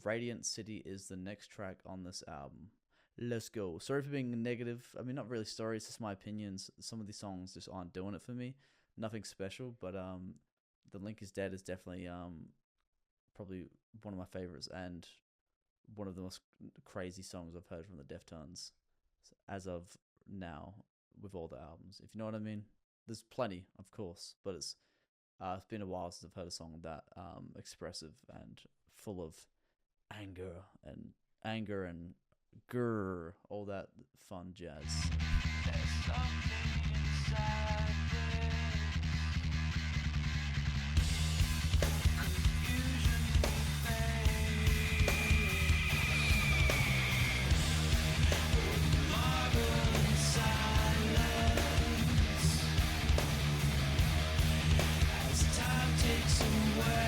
A: Radiant City is the next track on this album. Let's go. Sorry for being negative. I mean, not really sorry. It's just my opinions. Some of these songs just aren't doing it for me. Nothing special, but The Link is Dead is definitely probably one of my favorites and one of the most crazy songs I've heard from the Deftones as of now with all the albums. If you know what I mean. There's plenty, of course, but it's been a while since I've heard a song that expressive and full of anger and grrr, all that fun jazz.
B: There's something inside this. Confusion we face. Modern silence. As time takes away.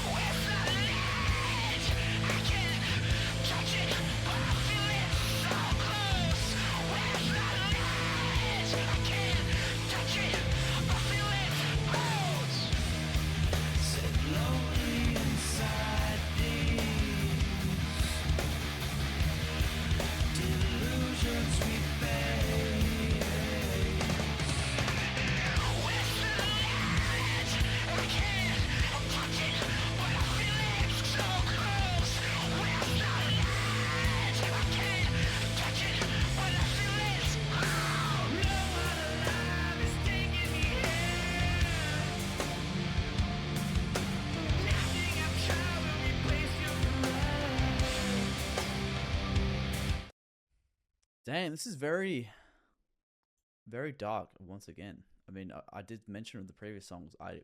B: With the ledge, I can't touch it, but I feel it so close. With the ledge, I can't touch it, I feel it close. Sit lonely inside these delusions we face. With the ledge, I can't touch it, but I feel it so close. With the ledge, I can't touch it, but I feel it. Oh, no other life is taking me here. Nothing I've tried will replace your love.
A: Damn, this is very, very dark once again. I mean, I did mention in the previous songs, I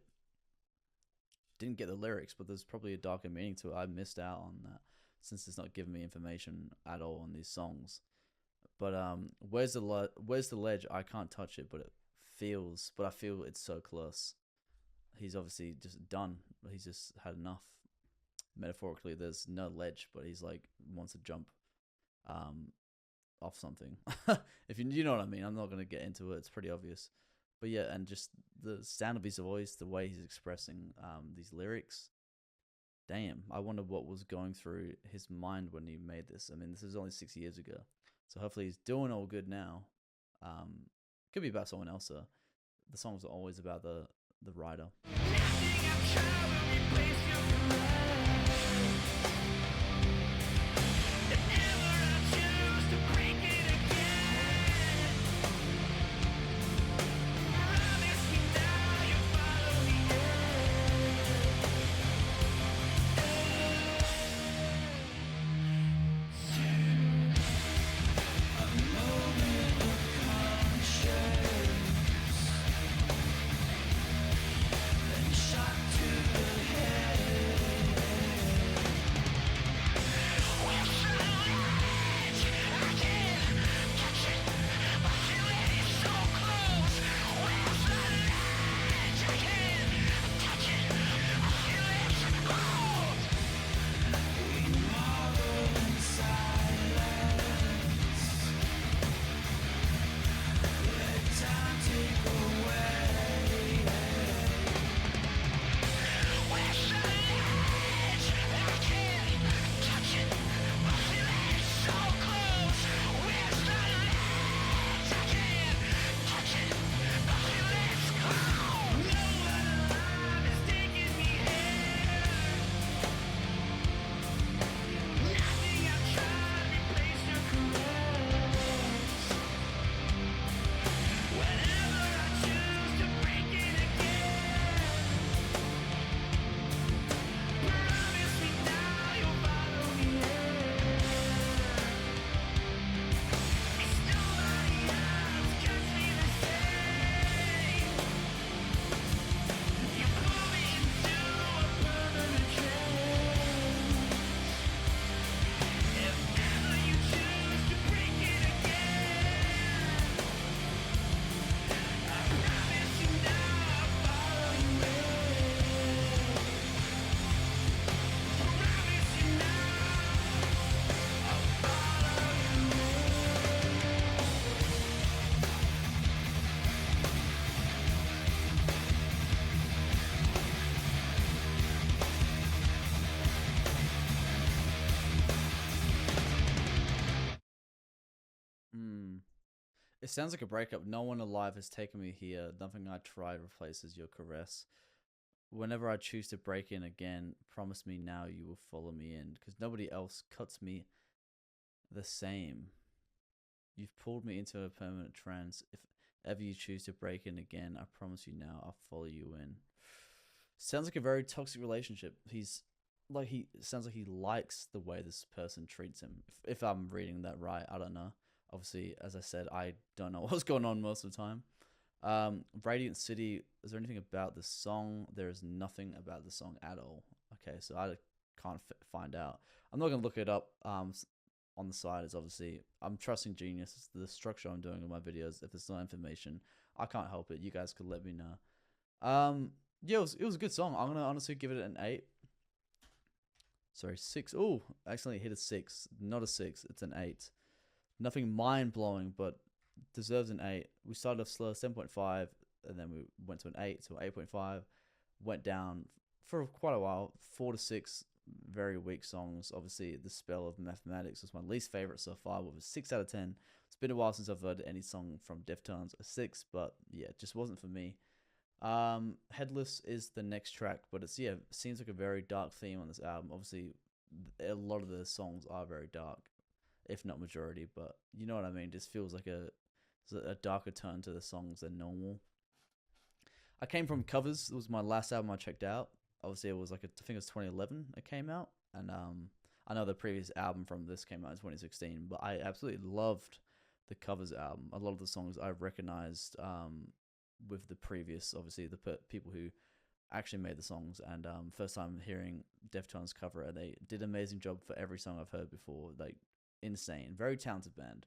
A: didn't get the lyrics, but there's probably a darker meaning to it. I missed out on that since it's not giving me information at all on these songs. But where's the ledge? I can't touch it, but I feel it's so close. He's obviously just done. He's just had enough. Metaphorically, there's no ledge, but he's like wants to jump off something. If you know what I mean. I'm not gonna get into it. It's pretty obvious. But yeah, and just the sound of his voice, the way he's expressing these lyrics. Damn, I wonder what was going through his mind when he made this. I mean, this is only 6 years ago, so hopefully he's doing all good now. Could be about someone else though. The songs are always about the writer. It sounds like a breakup. No one alive has taken me here. Nothing I tried replaces your caress. Whenever I choose to break in again, promise me now you will follow me in, because nobody else cuts me the same. You've pulled me into a permanent trance. If ever you choose to break in again, I promise you now I'll follow you in. Sounds like a very toxic relationship. He sounds like he likes the way this person treats him. If I'm reading that right, I don't know. Obviously, as I said, I don't know what's going on most of the time. Radiant City, is there anything about the song? There is nothing about the song at all. Okay, so I can't find out. I'm not going to look it up on the side. Is obviously, I'm trusting Genius. It's the structure I'm doing in my videos. If there's no information, I can't help it. You guys could let me know. Yeah, it was a good song. I'm going to honestly give it an 8. Sorry, 6. Oh, accidentally hit a 6. Not a 6, it's an 8. Nothing mind-blowing, but deserves an 8. We started off slow, 7.5, and then we went to an 8, so 8.5. Went down for quite a while, 4 to 6, very weak songs. Obviously, The Spell of Mathematics was my least favorite so far, with a 6 out of 10. It's been a while since I've heard any song from Deftones, a 6, but yeah, it just wasn't for me. Headless is the next track, but it's, yeah, seems like a very dark theme on this album. Obviously, a lot of the songs are very dark, if not majority, but you know what I mean. It just feels like a darker tone to the songs than normal. I came from Covers. It was my last album I checked out. Obviously, it was like I think it was 2011 it came out, and I know the previous album from this came out in 2016, but I absolutely loved the Covers album. A lot of the songs I recognized with the previous, obviously the people who actually made the songs, and first time hearing Deftones cover it, they did an amazing job for every song I've heard before. Like, insane, very talented band.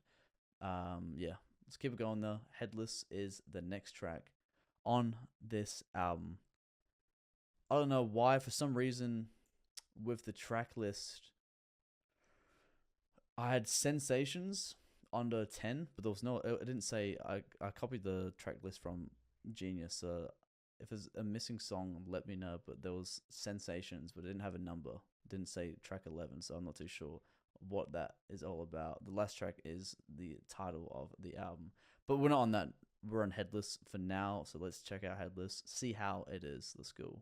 A: Yeah, let's keep it going though. Headless is the next track on this album. I don't know why, for some reason with the track list I had Sensations under 10, but there was no. It didn't say. I copied the track list from Genius. So if there's a missing song, let me know. But there was Sensations, but it didn't have a number. It didn't say track 11, so I'm not too sure what that is all about. The last track is the title of the album, but we're not on that. We're on Headless for now, so let's check out Headless, see how it is. Let's go.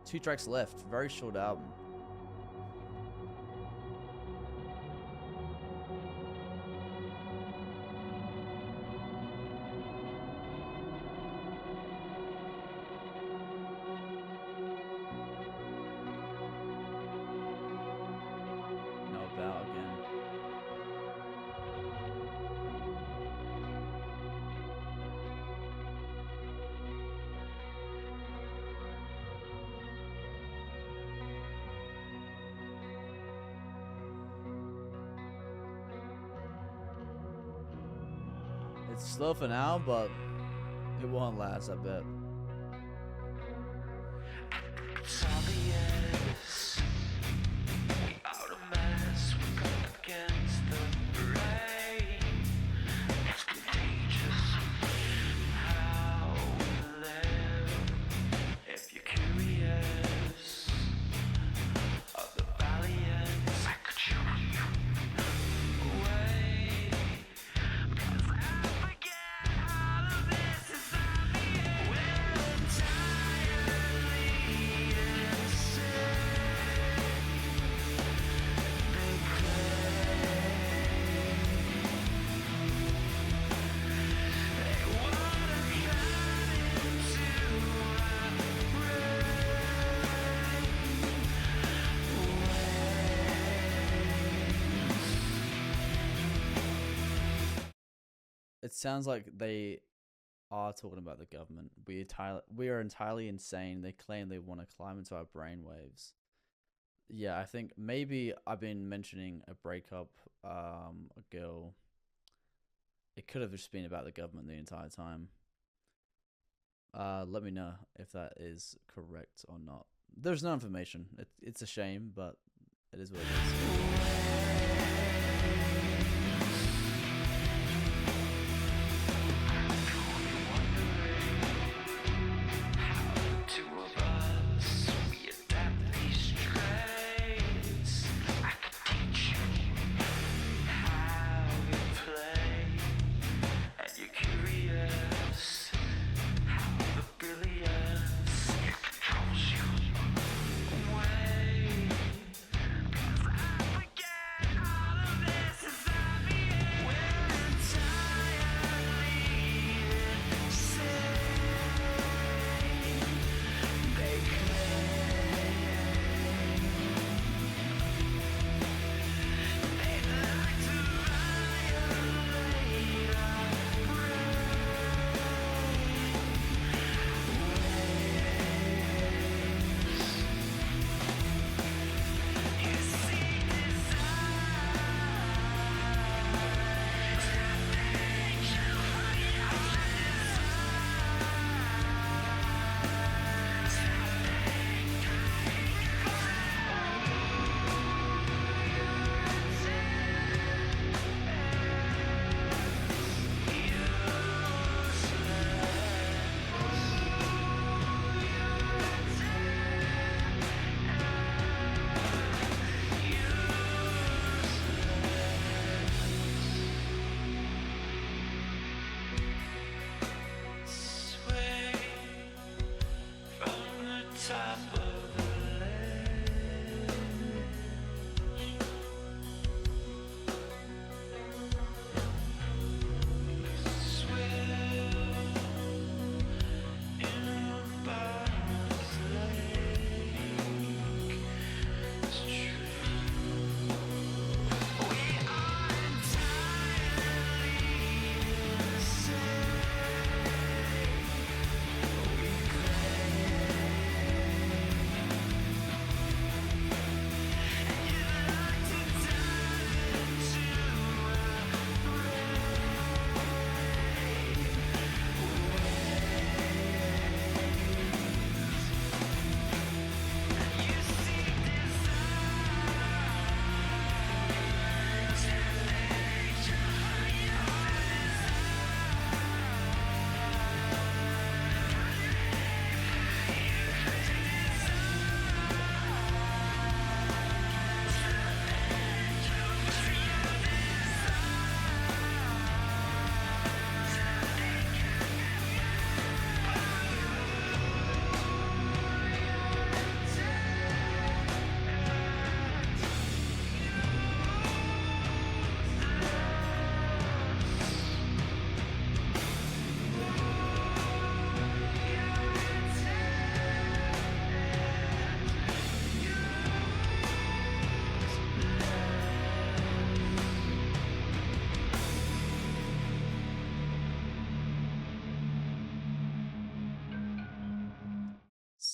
A: 2 tracks left, very short album. No Bow again. It's slow for now, but it won't last, I bet.
B: It's obvious. We out of mess. We go against the grain. It's contagious. How we live. If you're curious of the valiance, I could show you away. 'Cause I forget all of this is obvious. We're entirely innocent. They claim they wanna cut into our
A: It sounds like they are talking about the government. We are entirely insane. They claim they want to climb into our brainwaves. Yeah, I think maybe I've been mentioning a breakup, a girl. It could have just been about the government the entire time. Let me know if that is correct or not. There's no information. It's a shame, but it is what it is.
B: how the two of us we adapt these traits. I could teach you how you play, and you're curious how the brilliance it controls you away. 'Cause I forget all of this is obvious.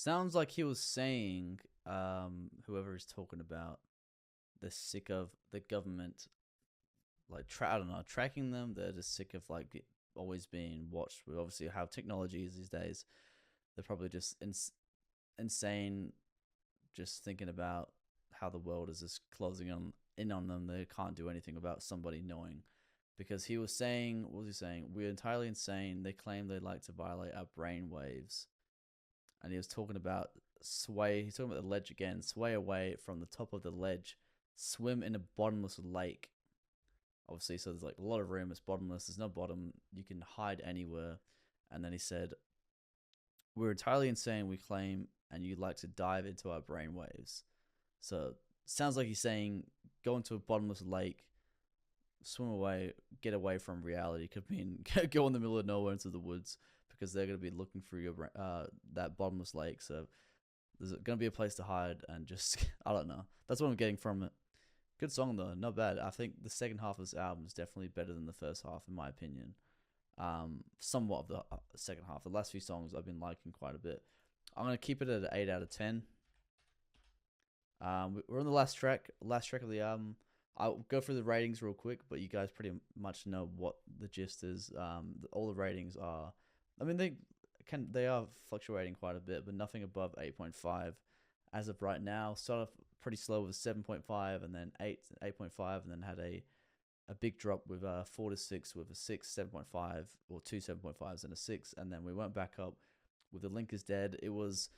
A: Sounds like he was saying, whoever he's talking about, they're sick of the government, like I don't know, tracking them. They're just sick of like always being watched. With obviously how technology is these days, they're probably just insane, just thinking about how the world is just closing in on them. They can't do anything about somebody knowing. Because he was saying, what was he saying? We're entirely insane. They claim they like to violate our brain waves. And he was talking about sway. He's talking about the ledge again. Sway away from the top of the ledge. Swim in a bottomless lake. Obviously, so there's like a lot of room. It's bottomless. There's no bottom. You can hide anywhere. And then he said, we're entirely insane, we claim, and you'd like to dive into our brain waves. So sounds like he's saying, go into a bottomless lake, swim away, get away from reality. Could mean go in the middle of nowhere into the woods, because they're going to be looking through your that bottomless lake. So there's going to be a place to hide, and just I don't know. That's what I'm getting from it. Good song though, not bad. I think the second half of this album is definitely better than the first half, in my opinion. Somewhat of the second half. The last few songs I've been liking quite a bit. I'm gonna keep it at an 8 out of 10. We're on the last track of the album. I'll go through the ratings real quick, but you guys pretty much know what the gist is. All the ratings are, I mean, they are fluctuating quite a bit, but nothing above 8.5 as of right now. Started off pretty slow with 7.5, and then 8.5, and then had a big drop with 4 to 6, with a 6, 7.5, or 2 7.5s and a 6, and then we went back up with The Link Is Dead. It was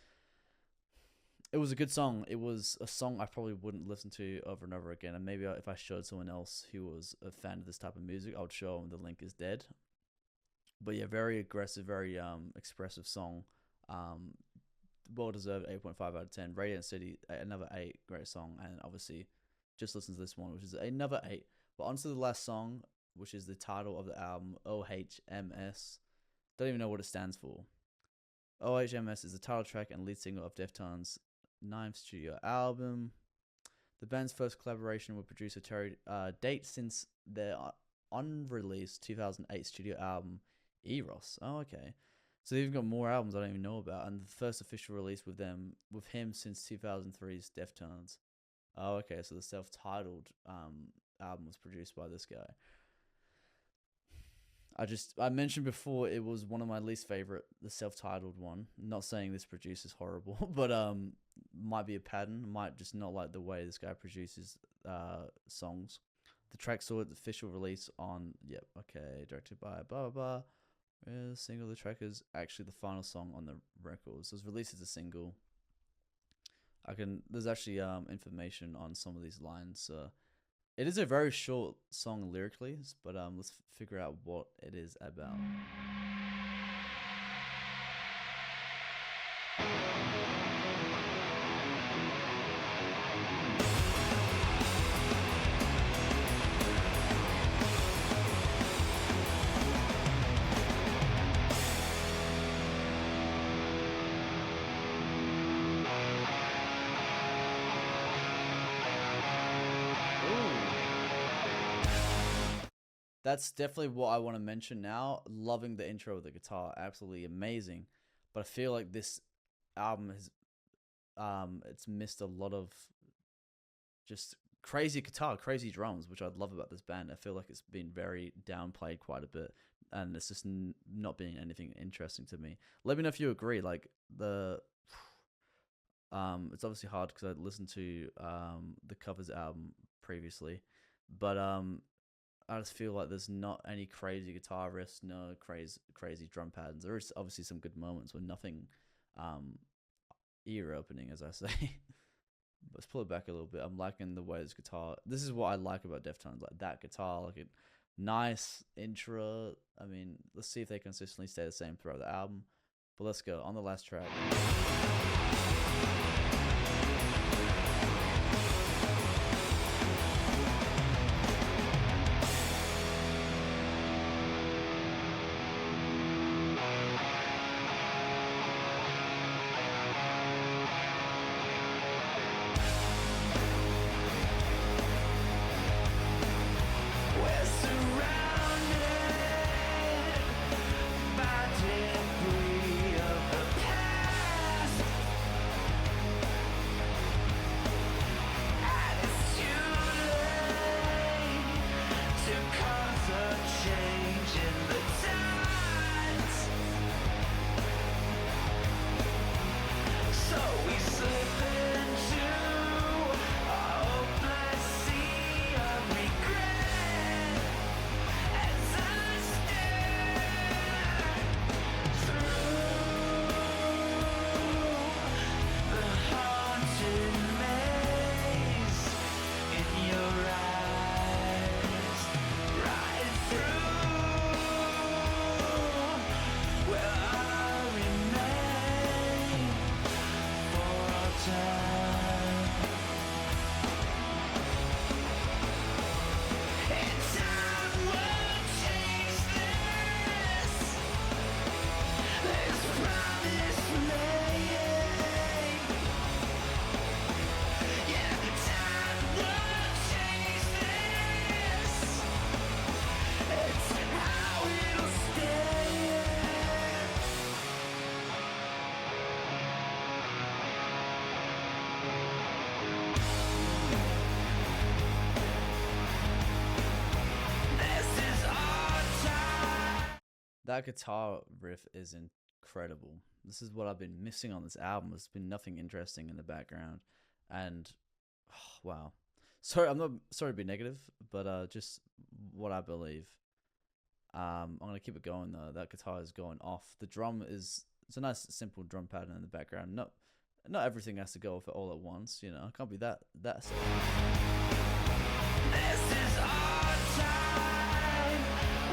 A: a good song. It was a song I probably wouldn't listen to over and over again, and maybe if I showed someone else who was a fan of this type of music, I would show them The Link Is Dead. But yeah, very aggressive, very expressive song. Well deserved 8.5 out of 10. Radiant City, another 8, great song, and obviously just listen to this one, which is another 8. But on to the last song, which is the title of the album, OHMS. Don't even know what it stands for. OHMS is the title track and lead single of Deftones' 9th studio album. The band's first collaboration with producer Terry date since their unreleased 2008 studio album, Eros. Oh, okay. So they've got more albums I don't even know about, and the first official release with him since 2003's Deftones. Oh, okay. So the self-titled album was produced by this guy. I mentioned before it was one of my least favorite, the self-titled one. Not saying this producer's horrible, but might be a pattern. Might just not like the way this guy produces songs. The track saw its official release on directed by blah blah blah. The single, the track is actually the final song on the record. So it was released as a single. There's actually information on some of these lines. It is a very short song lyrically, but let's figure out what it is about. That's definitely what I want to mention now. Loving the intro of the guitar, absolutely amazing. But I feel like this album has, it's missed a lot of just crazy guitar, crazy drums, which I love about this band. I feel like it's been very downplayed quite a bit, and it's just not being anything interesting to me. Let me know if you agree. Like it's obviously hard because I listened to the Covers album previously, but I just feel like there's not any crazy guitar riffs, no crazy drum patterns. There is obviously some good moments, but nothing ear opening, as I say. Let's pull it back a little bit. I'm liking the way this guitar. This is what I like about Deftones, like that guitar, like a nice intro. I mean, let's see if they consistently stay the same throughout the album. But let's go on the last track. that guitar riff is incredible. This is what I've been missing on this album. There's been nothing interesting in the background, and wow. Sorry, I'm not sorry to be negative, but just what I believe. I'm gonna keep it going though. That guitar is going off. The drum is it's a nice simple drum pattern in the background. Not everything has to go off all at once. You know, it can't be that sad.
B: This is our time.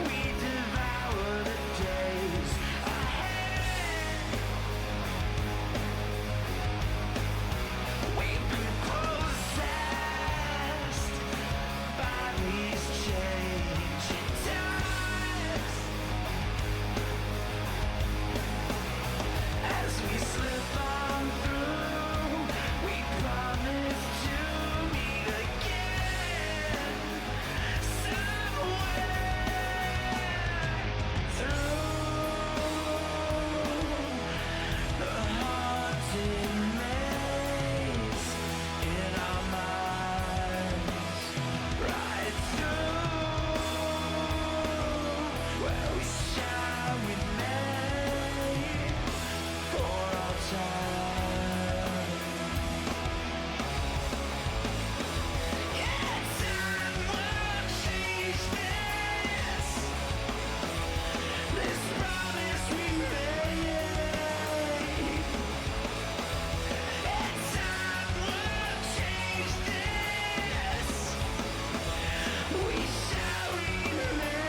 B: We devour the days ahead. We've been possessed by these changing times. As we slip on through, we promise to meet again somewhere through the haunted maze in our minds, right through where we shall remain for all time. Yeah, time will change this. This promise we made. Yeah, time will change this. We shall remain.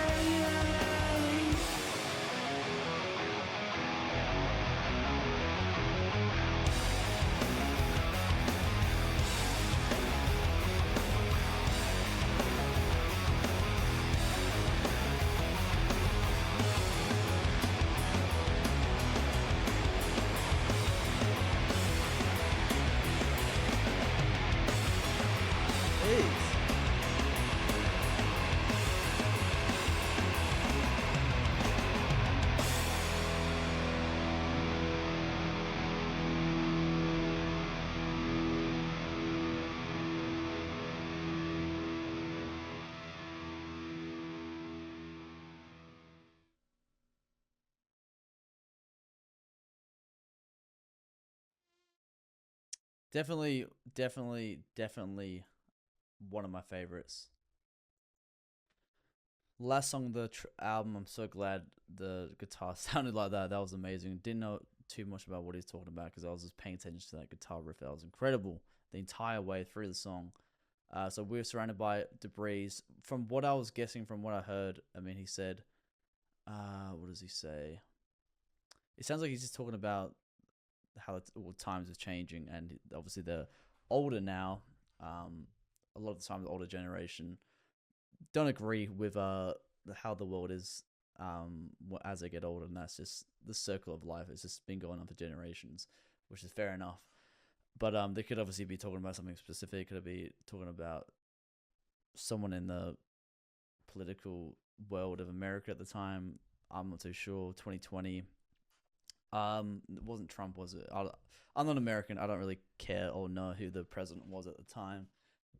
A: Jeez. Definitely one of my favorites. Last song of the album, I'm so glad the guitar sounded like that. That was amazing. Didn't know too much about what he's talking about because I was just paying attention to that guitar riff. That was incredible the entire way through the song. So we're surrounded by debris. From what I was guessing, from what I heard, I mean, he said, what does he say? It sounds like he's just talking about how times are changing, and obviously they're older now. A lot of the time, the older generation don't agree with how the world is as they get older, and that's just the circle of life. It's just been going on for generations, which is fair enough. But they could obviously be talking about something specific. Could be talking about someone in the political world of America at the time. I'm not too sure. 2020. It wasn't Trump, was it? I'm not American. I don't really care or know who the president was at the time.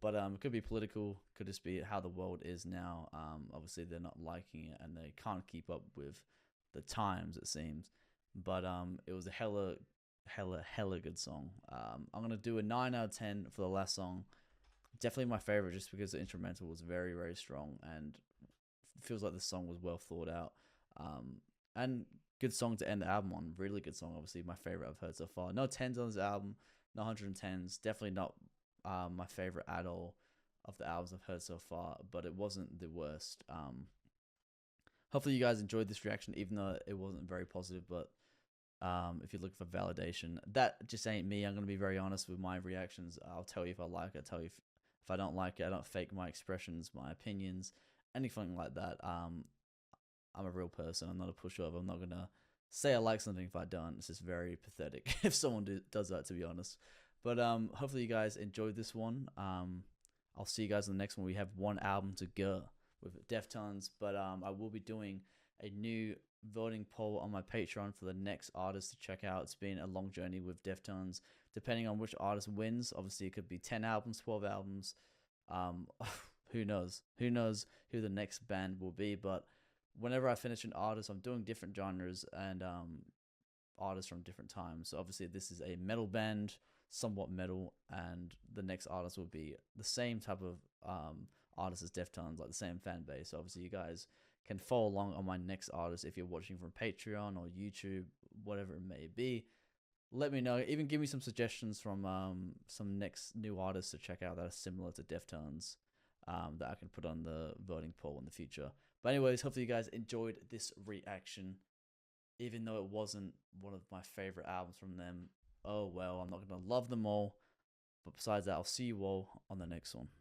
A: But it could be political. Could just be how the world is now. Obviously, they're not liking it, and they can't keep up with the times, it seems. But it was a hella good song. I'm gonna do a 9 out of 10 for the last song. Definitely my favorite, just because the instrumental was very, very strong, and feels like the song was well thought out. And good song to end the album on. Really good song. Obviously, my favorite I've heard so far. No 10s on this album. No 110s. Definitely not my favorite at all of the albums I've heard so far, but it wasn't the worst. Hopefully you guys enjoyed this reaction, even though it wasn't very positive. But if you're looking for validation, that just ain't me. I'm gonna be very honest with my reactions. I'll tell you if I like it. I'll tell you if I don't like it. I don't fake my expressions, my opinions, anything like that. I'm a real person. I'm not a pushover. I'm not gonna say I like something if I don't. It's just very pathetic if someone does that, to be honest. But hopefully you guys enjoyed this one. I'll see you guys in the next one. We have one album to go with Deftones, but I will be doing a new voting poll on my Patreon for the next artist to check out. It's been a long journey with Deftones. Depending on which artist wins, obviously it could be 10 albums, 12 albums. Who knows? Who knows who the next band will be? But whenever I finish an artist, I'm doing different genres and artists from different times. So obviously this is a metal band, somewhat metal, and the next artist will be the same type of artist as Deftones, like the same fan base. So obviously you guys can follow along on my next artist if you're watching from Patreon or YouTube, whatever it may be. Let me know. Even give me some suggestions from some next new artists to check out that are similar to Deftones, that I can put on the voting poll in the future. But anyways, hopefully you guys enjoyed this reaction. Even though it wasn't one of my favorite albums from them, oh well, I'm not going to love them all. But besides that, I'll see you all on the next one.